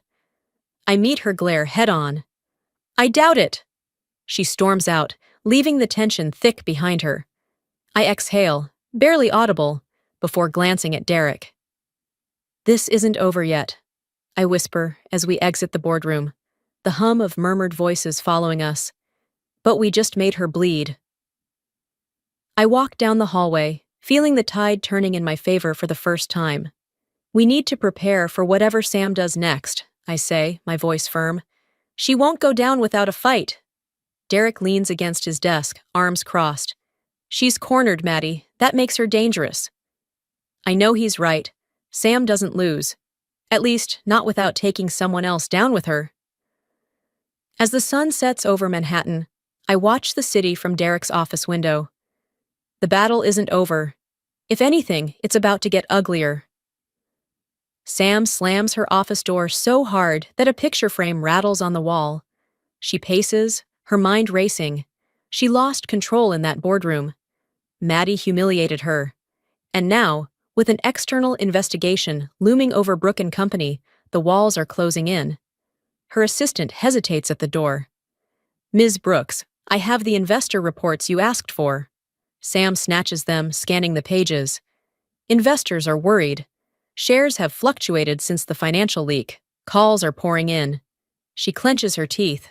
I meet her glare head-on. "I doubt it." She storms out, leaving the tension thick behind her. I exhale, barely audible, before glancing at Derek. "This isn't over yet," I whisper as we exit the boardroom, the hum of murmured voices following us. "But we just made her bleed." I walk down the hallway, feeling the tide turning in my favor for the first time. "We need to prepare for whatever Sam does next," I say, my voice firm. "She won't go down without a fight." Derek leans against his desk, arms crossed. "She's cornered, Maddie. That makes her dangerous." I know he's right. Sam doesn't lose. At least, not without taking someone else down with her. As the sun sets over Manhattan, I watch the city from Derek's office window. The battle isn't over. If anything, it's about to get uglier. Sam slams her office door so hard that a picture frame rattles on the wall. She paces, her mind racing. She lost control in that boardroom. Maddie humiliated her. And now, with an external investigation looming over Brooke and Company, the walls are closing in. Her assistant hesitates at the door. "Ms. Brooks, I have the investor reports you asked for." Sam snatches them, scanning the pages. Investors are worried. Shares have fluctuated since the financial leak. Calls are pouring in. She clenches her teeth.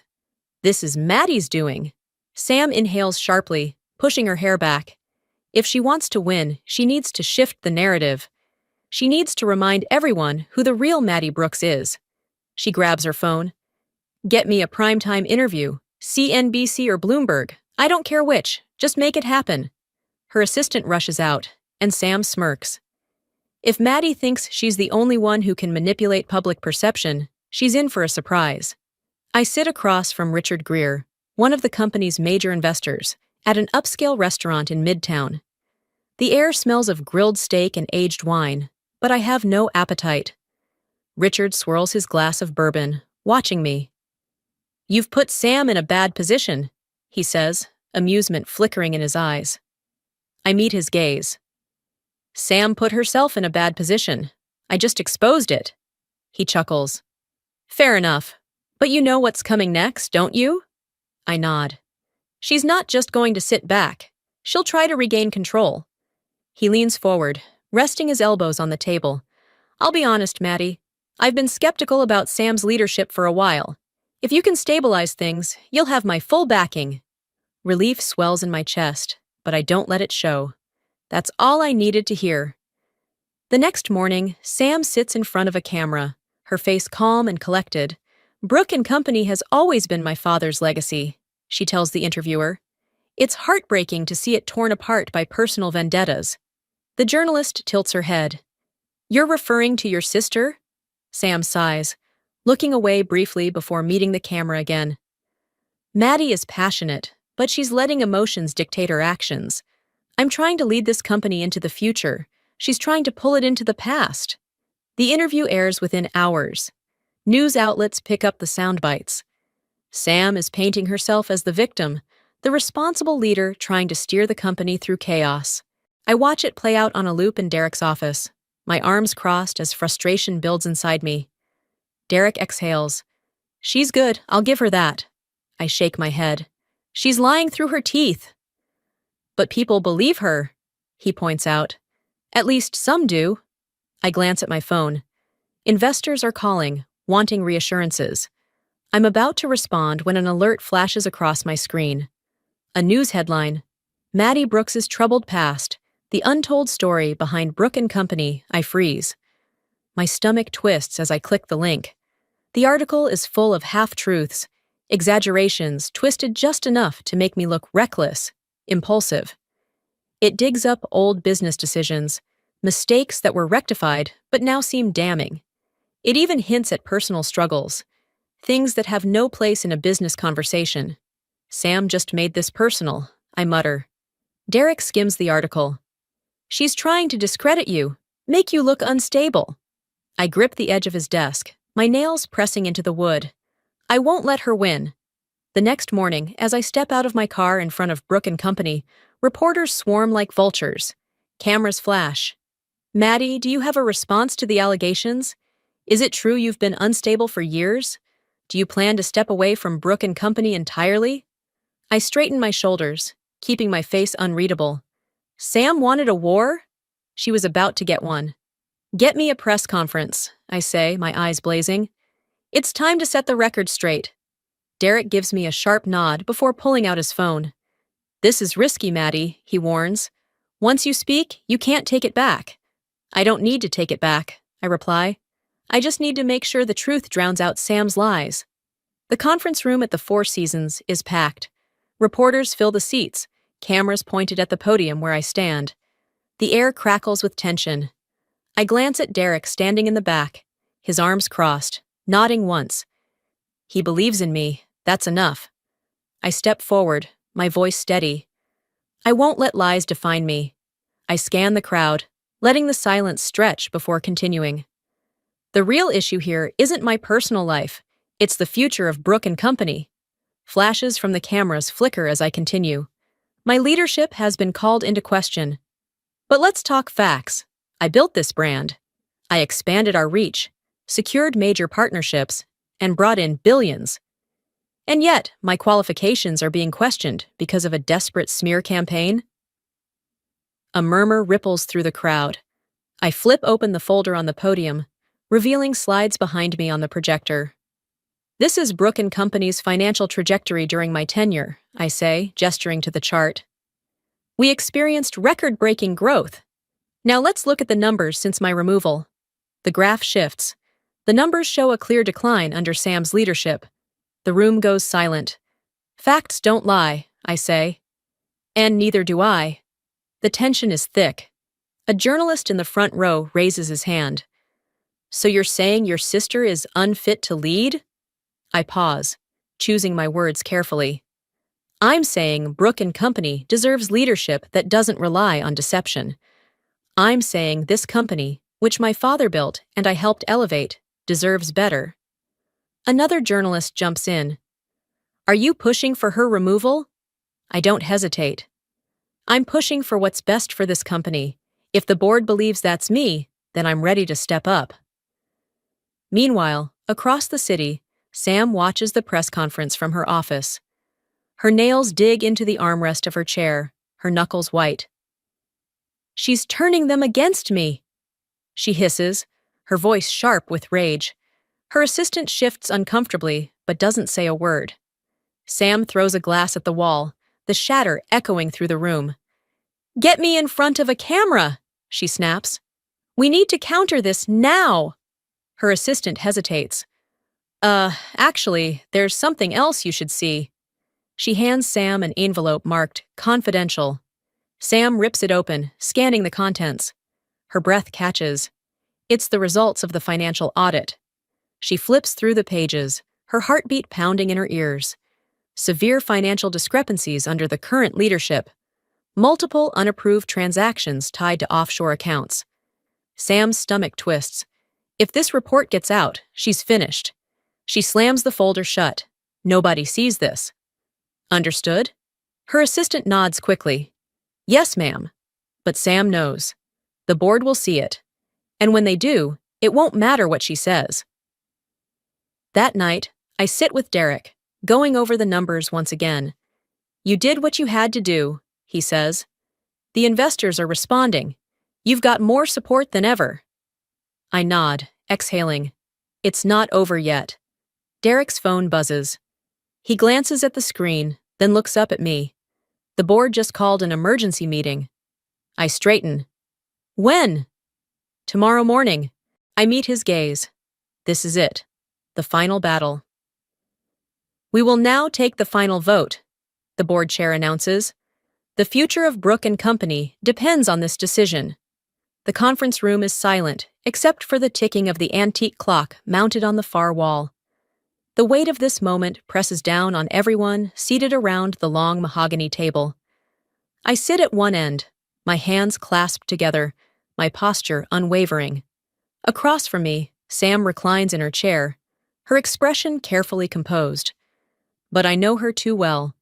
This is Maddie's doing. Sam inhales sharply, pushing her hair back. If she wants to win, she needs to shift the narrative. She needs to remind everyone who the real Maddie Brooks is. She grabs her phone. "Get me a primetime interview, CNBC or Bloomberg. I don't care which. Just make it happen." Her assistant rushes out, and Sam smirks. If Maddie thinks she's the only one who can manipulate public perception, she's in for a surprise. I sit across from Richard Greer, one of the company's major investors, at an upscale restaurant in Midtown. The air smells of grilled steak and aged wine, but I have no appetite. Richard swirls his glass of bourbon, watching me. "You've put Sam in a bad position," he says, amusement flickering in his eyes. I meet his gaze. "Sam put herself in a bad position. I just exposed it." He chuckles. "Fair enough. But you know what's coming next, don't you?" I nod. "She's not just going to sit back. She'll try to regain control." He leans forward, resting his elbows on the table. "I'll be honest, Maddie. I've been skeptical about Sam's leadership for a while. If you can stabilize things, you'll have my full backing." Relief swells in my chest, but I don't let it show. That's all I needed to hear. The next morning, Sam sits in front of a camera, her face calm and collected. "Brooke and Company has always been my father's legacy," she tells the interviewer. "It's heartbreaking to see it torn apart by personal vendettas." The journalist tilts her head. "You're referring to your sister?" Sam sighs, looking away briefly before meeting the camera again. "Maddie is passionate, but she's letting emotions dictate her actions. I'm trying to lead this company into the future. She's trying to pull it into the past." The interview airs within hours. News outlets pick up the sound bites. Sam is painting herself as the victim, the responsible leader trying to steer the company through chaos. I watch it play out on a loop in Derek's office, my arms crossed as frustration builds inside me. Derek exhales. "She's good, I'll give her that." I shake my head. "She's lying through her teeth." "But people believe her," he points out. "At least some do." I glance at my phone. Investors are calling, wanting reassurances. I'm about to respond when an alert flashes across my screen. A news headline: "Maddie Brooks's troubled past, the untold story behind Brooke and Company." I freeze. My stomach twists as I click the link. The article is full of half-truths, exaggerations twisted just enough to make me look reckless, impulsive. It digs up old business decisions, mistakes that were rectified but now seem damning. It even hints at personal struggles, things that have no place in a business conversation. "Sam just made this personal," I mutter. Derek skims the article. "She's trying to discredit you, make you look unstable." I grip the edge of his desk, my nails pressing into the wood. I won't let her win. The next morning, as I step out of my car in front of Brooke and Company, Reporters swarm like vultures. Cameras flash. Maddie, do you have a response to the allegations? Is it true you've been unstable for years? Do you plan to step away from Brooke and Company entirely? I straighten my shoulders, keeping my face unreadable. Sam wanted a war? She was about to get one. Get me a press conference, I say, my eyes blazing. It's time to set the record straight. Derek gives me a sharp nod before pulling out his phone. This is risky, Maddie, he warns. Once you speak, you can't take it back. I don't need to take it back, I reply. I just need to make sure the truth drowns out Sam's lies. The conference room at the Four Seasons is packed. Reporters fill the seats, cameras pointed at the podium where I stand. The air crackles with tension. I glance at Derek standing in the back, his arms crossed, nodding once. He believes in me, that's enough. I step forward, my voice steady. I won't let lies define me. I scan the crowd, letting the silence stretch before continuing. The real issue here isn't my personal life, it's the future of Brooke and Company. Flashes from the cameras flicker as I continue. My leadership has been called into question. But let's talk facts. I built this brand. I expanded our reach, secured major partnerships, and brought in billions. And yet, my qualifications are being questioned because of a desperate smear campaign? A murmur ripples through the crowd. I flip open the folder on the podium, revealing slides behind me on the projector. This is Brooke and Company's financial trajectory during my tenure, I say, gesturing to the chart. We experienced record-breaking growth. Now let's look at the numbers since my removal. The graph shifts. The numbers show a clear decline under Sam's leadership. The room goes silent. Facts don't lie, I say. And neither do I. The tension is thick. A journalist in the front row raises his hand. So you're saying your sister is unfit to lead? I pause, choosing my words carefully. I'm saying Brooke and Company deserves leadership that doesn't rely on deception. I'm saying this company, which my father built and I helped elevate, deserves better. Another journalist jumps in. Are you pushing for her removal? I don't hesitate. I'm pushing for what's best for this company. If the board believes that's me, then I'm ready to step up. Meanwhile, across the city, Sam watches the press conference from her office. Her nails dig into the armrest of her chair, her knuckles white. She's turning them against me, she hisses, her voice sharp with rage. Her assistant shifts uncomfortably, but doesn't say a word. Sam throws a glass at the wall, the shatter echoing through the room. Get me in front of a camera, she snaps. We need to counter this now. Her assistant hesitates. Actually, there's something else you should see. She hands Sam an envelope marked confidential. Sam rips it open, scanning the contents. Her breath catches. It's the results of the financial audit. She flips through the pages, her heartbeat pounding in her ears. Severe financial discrepancies under the current leadership. Multiple unapproved transactions tied to offshore accounts. Sam's stomach twists. If this report gets out, she's finished. She slams the folder shut. Nobody sees this. Understood? Her assistant nods quickly. Yes, ma'am. But Sam knows. The board will see it. And when they do, it won't matter what she says. That night, I sit with Derek, going over the numbers once again. You did what you had to do, he says. The investors are responding. You've got more support than ever. I nod, exhaling. It's not over yet. Derek's phone buzzes. He glances at the screen, then looks up at me. The board just called an emergency meeting. I straighten. When? Tomorrow morning. I meet his gaze. This is it. The final battle. We will now take the final vote, the board chair announces. The future of Brooke and Company depends on this decision. The conference room is silent, except for the ticking of the antique clock mounted on the far wall. The weight of this moment presses down on everyone seated around the long mahogany table. I sit at one end, my hands clasped together, my posture unwavering. Across from me, Sam reclines in her chair, her expression carefully composed. But I know her too well.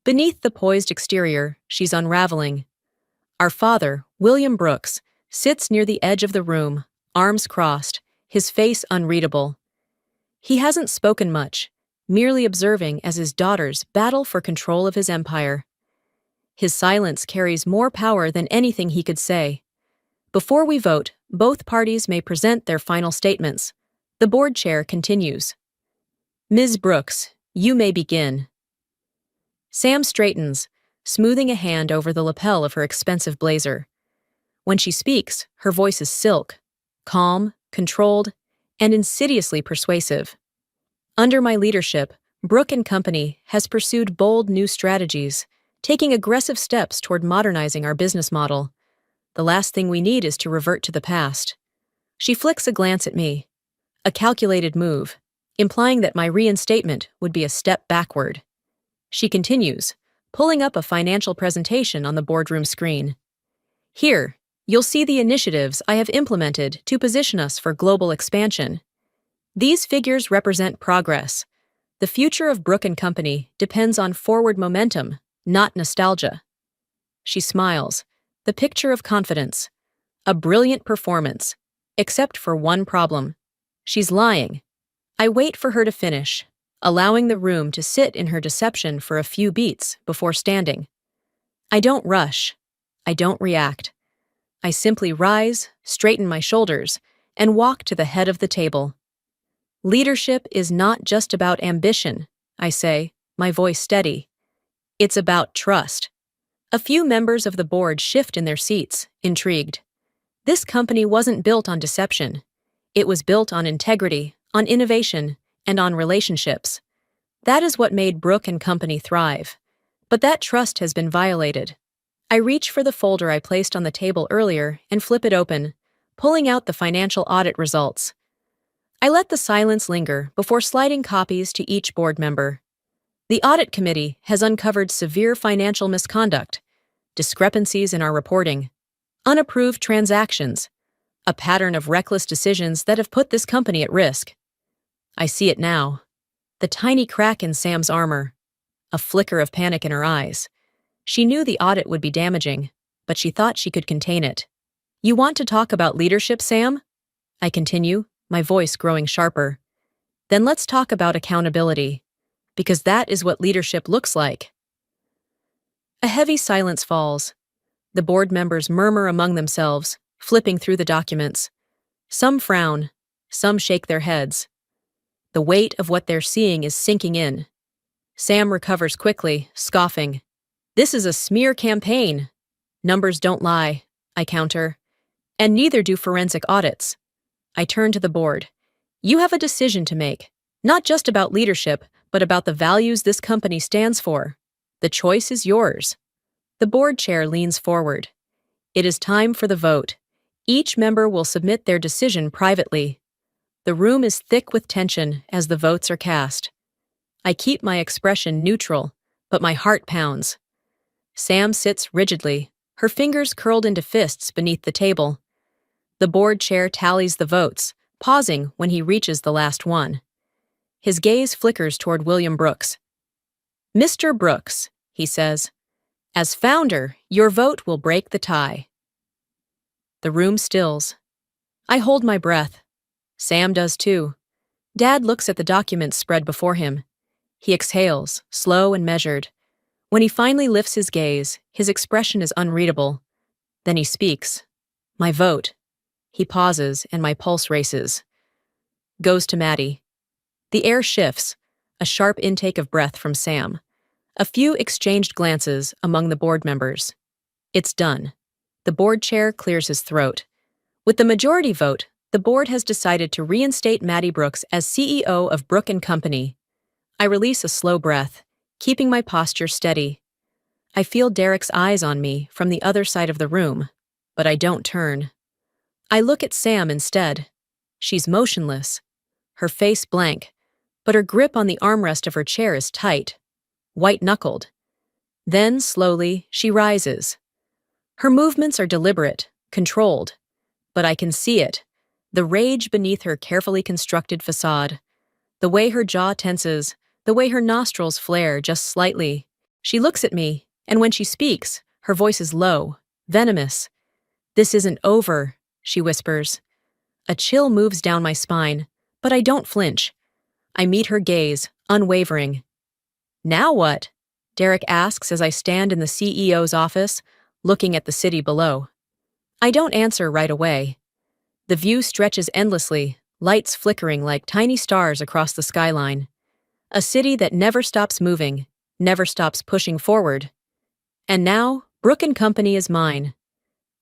Beneath the poised exterior, she's unraveling. Our father, William Brooks, sits near the edge of the room, arms crossed, his face unreadable. He hasn't spoken much, merely observing as his daughters battle for control of his empire. His silence carries more power than anything he could say. Before we vote, both parties may present their final statements. The board chair continues. Ms. Brooks, you may begin. Sam straightens, smoothing a hand over the lapel of her expensive blazer. When she speaks, her voice is silk, calm, controlled, and insidiously persuasive. Under my leadership, Brooke and Company has pursued bold new strategies, taking aggressive steps toward modernizing our business model. The last thing we need is to revert to the past. She flicks a glance at me, a calculated move, implying that my reinstatement would be a step backward. She continues, pulling up a financial presentation on the boardroom screen. Here, you'll see the initiatives I have implemented to position us for global expansion. These figures represent progress. The future of Brooke and Company depends on forward momentum, not nostalgia. She smiles, the picture of confidence. A brilliant performance, except for one problem. She's lying. I wait for her to finish, allowing the room to sit in her deception for a few beats before standing. I don't rush. I don't react. I simply rise, straighten my shoulders, and walk to the head of the table. Leadership is not just about ambition, I say, my voice steady. It's about trust. A few members of the board shift in their seats, intrigued. This company wasn't built on deception. It was built on integrity, on innovation, and on relationships. That is what made Brooke and Company thrive. But that trust has been violated. I reach for the folder I placed on the table earlier and flip it open, pulling out the financial audit results. I let the silence linger before sliding copies to each board member. The audit committee has uncovered severe financial misconduct, discrepancies in our reporting, unapproved transactions, a pattern of reckless decisions that have put this company at risk. I see it now. The tiny crack in Sam's armor, a flicker of panic in her eyes. She knew the audit would be damaging, but she thought she could contain it. You want to talk about leadership, Sam? I continue, my voice growing sharper. Then let's talk about accountability, because that is what leadership looks like. A heavy silence falls. The board members murmur among themselves, flipping through the documents. Some frown, some shake their heads. The weight of what they're seeing is sinking in. Sam recovers quickly, scoffing. This is a smear campaign. Numbers don't lie, I counter. And neither do forensic audits. I turn to the board. You have a decision to make, not just about leadership, but about the values this company stands for. The choice is yours. The board chair leans forward. It is time for the vote. Each member will submit their decision privately. The room is thick with tension as the votes are cast. I keep my expression neutral, but my heart pounds. Sam sits rigidly, her fingers curled into fists beneath the table. The board chair tallies the votes, pausing when he reaches the last one. His gaze flickers toward William Brooks. Mr. Brooks, he says, as founder, your vote will break the tie. The room stills. I hold my breath. Sam does too. Dad looks at the documents spread before him. He exhales, slow and measured. When he finally lifts his gaze, his expression is unreadable. Then he speaks. My vote. He pauses, and my pulse races. Goes to Maddie. The air shifts, a sharp intake of breath from Sam. A few exchanged glances among the board members. It's done. The board chair clears his throat. With the majority vote, the board has decided to reinstate Maddie Brooks as CEO of Brooke & Company. I release a slow breath, keeping my posture steady. I feel Derek's eyes on me from the other side of the room, but I don't turn. I look at Sam instead. She's motionless, her face blank, but her grip on the armrest of her chair is tight, white-knuckled. Then, slowly, she rises. Her movements are deliberate, controlled, but I can see it, the rage beneath her carefully constructed facade, the way her jaw tenses, the way her nostrils flare just slightly. She looks at me, and when she speaks, her voice is low, venomous. "This isn't over," she whispers. A chill moves down my spine, but I don't flinch. I meet her gaze, unwavering. "Now what?" Derek asks as I stand in the CEO's office, looking at the city below. I don't answer right away. The view stretches endlessly, lights flickering like tiny stars across the skyline. A city that never stops moving, never stops pushing forward. And now, Brooke and Company is mine.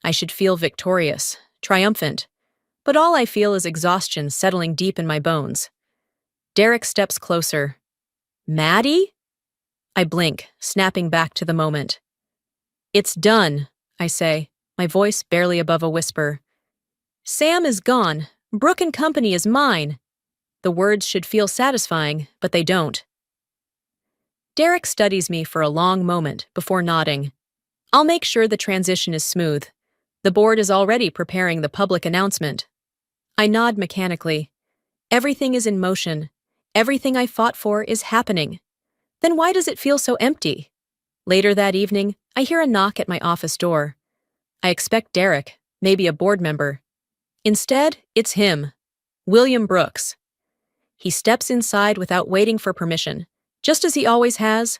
I should feel victorious, triumphant, but all I feel is exhaustion settling deep in my bones. Derek steps closer. "Maddie?" I blink, snapping back to the moment. "It's done," I say, my voice barely above a whisper. "Sam is gone. Brooke and Company is mine." The words should feel satisfying, but they don't. Derek studies me for a long moment before nodding. "I'll make sure the transition is smooth. The board is already preparing the public announcement." I nod mechanically. Everything is in motion. Everything I fought for is happening. Then why does it feel so empty? Later that evening, I hear a knock at my office door. I expect Derek, maybe a board member. Instead, it's him, William Brooks. He steps inside without waiting for permission, just as he always has.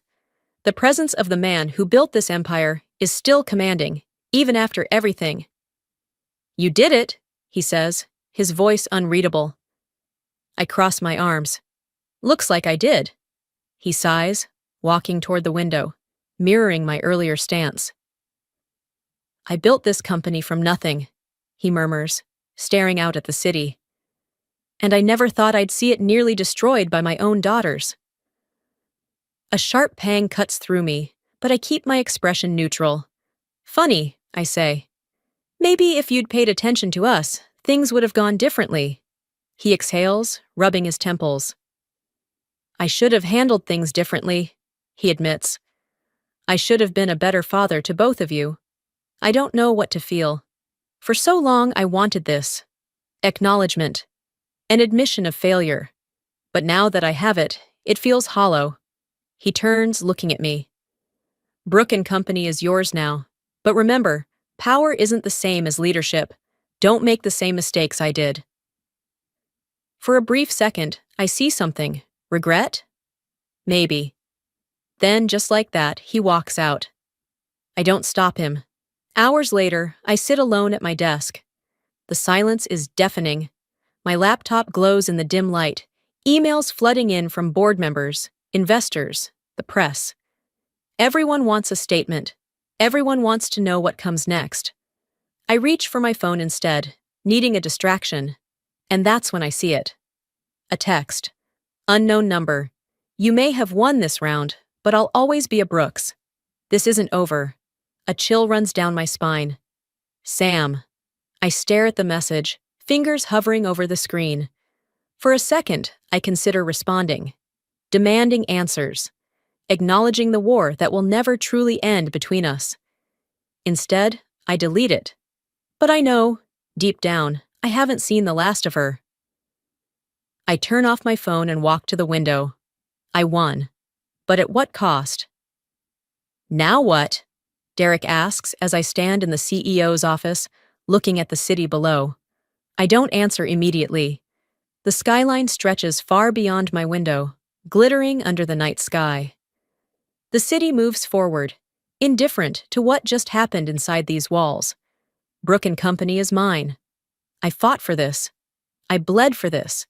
The presence of the man who built this empire is still commanding, even after everything. "You did it," he says, his voice unreadable. I cross my arms. "Looks like I did." He sighs, walking toward the window, mirroring my earlier stance. "I built this company from nothing," he murmurs, staring out at the city. "And I never thought I'd see it nearly destroyed by my own daughters." A sharp pang cuts through me, but I keep my expression neutral. "Funny," I say. "Maybe if you'd paid attention to us, things would have gone differently." He exhales, rubbing his temples. "I should have handled things differently," he admits. "I should have been a better father to both of you. I don't know what to feel. For so long I wanted this. Acknowledgement. An admission of failure. But now that I have it, it feels hollow." He turns, looking at me. "Brooke and Company is yours now. But remember, power isn't the same as leadership. Don't make the same mistakes I did." For a brief second, I see something. Regret? Maybe. Then, just like that, he walks out. I don't stop him. Hours later, I sit alone at my desk. The silence is deafening. My laptop glows in the dim light, emails flooding in from board members, investors, the press. Everyone wants a statement. Everyone wants to know what comes next. I reach for my phone instead, needing a distraction. And that's when I see it. A text. Unknown number. "You may have won this round, but I'll always be a Brooks. This isn't over." A chill runs down my spine. "Sam." I stare at the message, fingers hovering over the screen. For a second, I consider responding. Demanding answers. Acknowledging the war that will never truly end between us. Instead, I delete it. But I know, deep down, I haven't seen the last of her. I turn off my phone and walk to the window. I won. But at what cost? "Now what?" Derek asks as I stand in the CEO's office, looking at the city below. I don't answer immediately. The skyline stretches far beyond my window, glittering under the night sky. The city moves forward, indifferent to what just happened inside these walls. Brooke and Company is mine. I fought for this. I bled for this.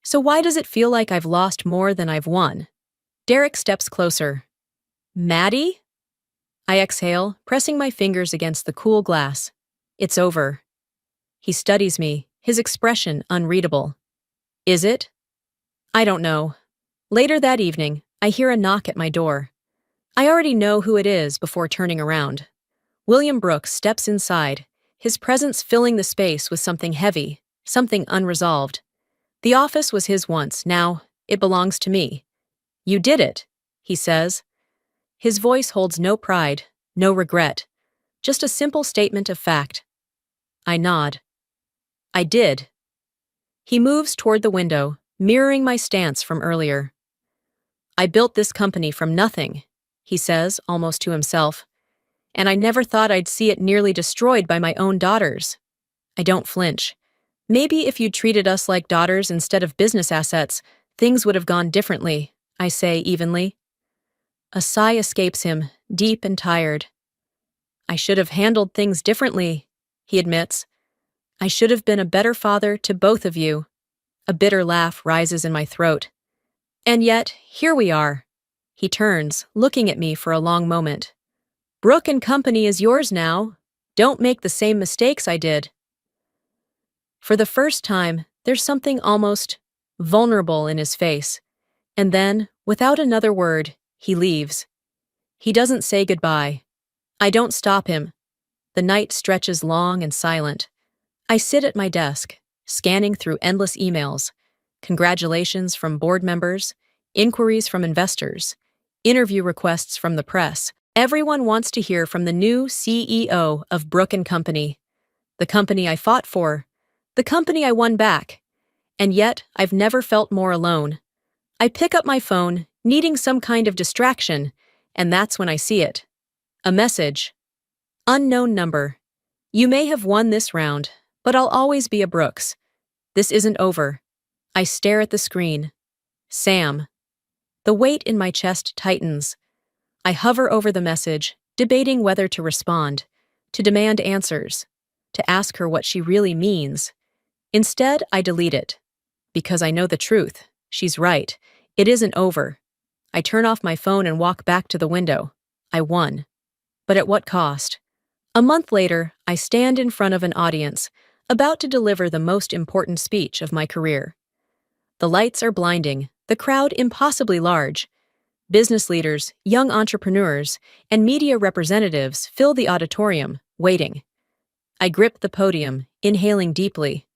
So why does it feel like I've lost more than I've won? Derek steps closer. "Maddie?" I exhale, pressing my fingers against the cool glass. It's over. He studies me, his expression unreadable. "Is it?" I don't know. Later that evening, I hear a knock at my door. I already know who it is before turning around. William Brooks steps inside, his presence filling the space with something heavy, something unresolved. The office was his once, now it belongs to me. "You did it," he says. His voice holds no pride, no regret, just a simple statement of fact. I nod. "I did." He moves toward the window, mirroring my stance from earlier. "I built this company from nothing. he says, almost to himself. And I never thought I'd see it nearly destroyed by my own daughters. I don't flinch. Maybe if you'd treated us like daughters instead of business assets, things would have gone differently, I say evenly. A sigh escapes him, deep and tired. I should have handled things differently, he admits. I should have been a better father to both of you. A bitter laugh rises in my throat. And yet, here we are. He turns, looking at me for a long moment. Brooke and Company is yours now. Don't make the same mistakes I did. For the first time, there's something almost vulnerable in his face. And then, without another word, he leaves. He doesn't say goodbye. I don't stop him. The night stretches long and silent. I sit at my desk, scanning through endless emails, congratulations from board members, inquiries from investors, interview requests from the press. Everyone wants to hear from the new CEO of Brooke and Company, the company I fought for, the company I won back. And yet, I've never felt more alone. I pick up my phone, needing some kind of distraction, and that's when I see it. A message. Unknown number. You may have won this round, but I'll always be a Brooks. This isn't over. I stare at the screen. Sam. The weight in my chest tightens. I hover over the message, debating whether to respond, to demand answers, to ask her what she really means. Instead, I delete it. Because I know the truth. She's right. It isn't over. I turn off my phone and walk back to the window. I won. But at what cost? A month later, I stand in front of an audience, about to deliver the most important speech of my career. The lights are blinding, the crowd impossibly large. Business leaders, young entrepreneurs, and media representatives fill the auditorium, waiting. I grip the podium, inhaling deeply.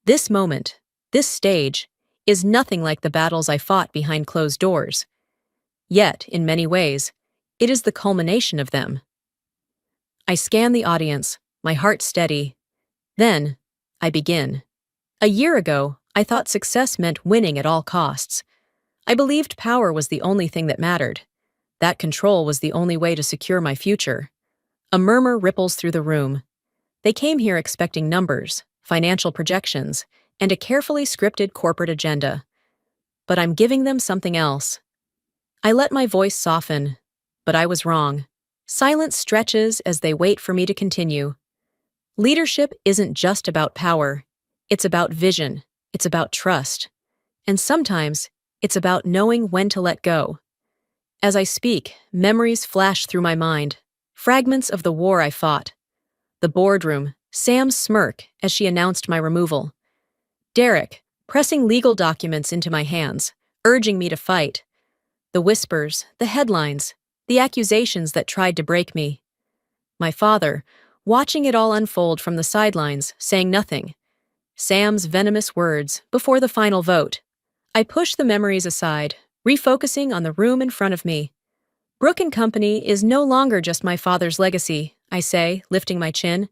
This moment, this stage, is nothing like the battles I fought behind closed doors. Yet, in many ways, it is the culmination of them. I scan the audience, my heart steady. Then, I begin. A year ago, I thought success meant winning at all costs. I believed power was the only thing that mattered. That control was the only way to secure my future. A murmur ripples through the room. They came here expecting numbers, financial projections, and a carefully scripted corporate agenda. But I'm giving them something else. I let my voice soften, but I was wrong. Silence stretches as they wait for me to continue. Leadership isn't just about power. It's about vision. It's about trust. And sometimes, it's about knowing when to let go. As I speak, memories flash through my mind, fragments of the war I fought. The boardroom, Sam's smirk as she announced my removal. Derek, pressing legal documents into my hands, urging me to fight. The whispers, the headlines, the accusations that tried to break me. My father, watching it all unfold from the sidelines, saying nothing. Sam's venomous words before the final vote. I push the memories aside, refocusing on the room in front of me. Brooke and Company is no longer just my father's legacy, I say, lifting my chin.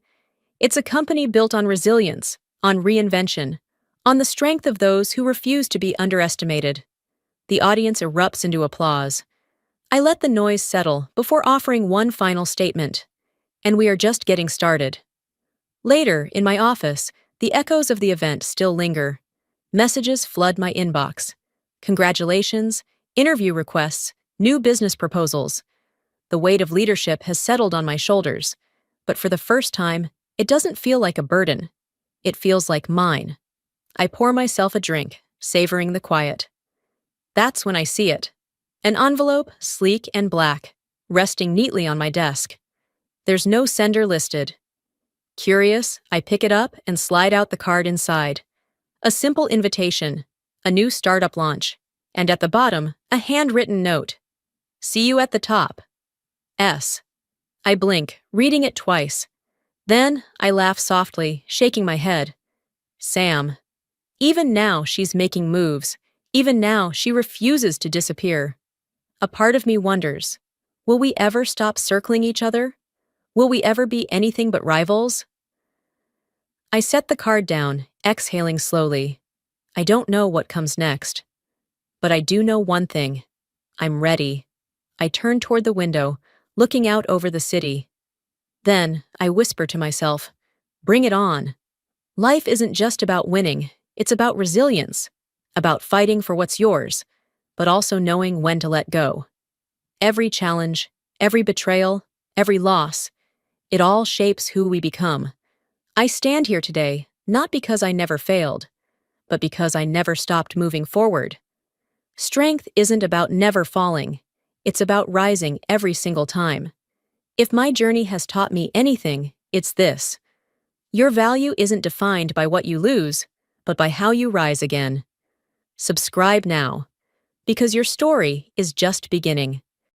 It's a company built on resilience, on reinvention, on the strength of those who refuse to be underestimated. The audience erupts into applause. I let the noise settle before offering one final statement. And we are just getting started. Later, in my office, the echoes of the event still linger. Messages flood my inbox. Congratulations, interview requests, new business proposals. The weight of leadership has settled on my shoulders, but for the first time, it doesn't feel like a burden. It feels like mine. I pour myself a drink, savoring the quiet. That's when I see it. An envelope, sleek and black, resting neatly on my desk. There's no sender listed. Curious, I pick it up and slide out the card inside. A simple invitation, a new startup launch, and at the bottom, a handwritten note. See you at the top. S. I blink, reading it twice. Then, I laugh softly, shaking my head. Sam. Even now, she's making moves. Even now, she refuses to disappear. A part of me wonders, will we ever stop circling each other? Will we ever be anything but rivals? I set the card down, exhaling slowly. I don't know what comes next. But I do know one thing. I'm ready. I turn toward the window, looking out over the city. Then, I whisper to myself, bring it on. Life isn't just about winning, it's about resilience, about fighting for what's yours, but also knowing when to let go. Every challenge, every betrayal, every loss, it all shapes who we become. I stand here today, not because I never failed, but because I never stopped moving forward. Strength isn't about never falling, it's about rising every single time. If my journey has taught me anything, it's this. Your value isn't defined by what you lose, but by how you rise again. Subscribe now, because your story is just beginning.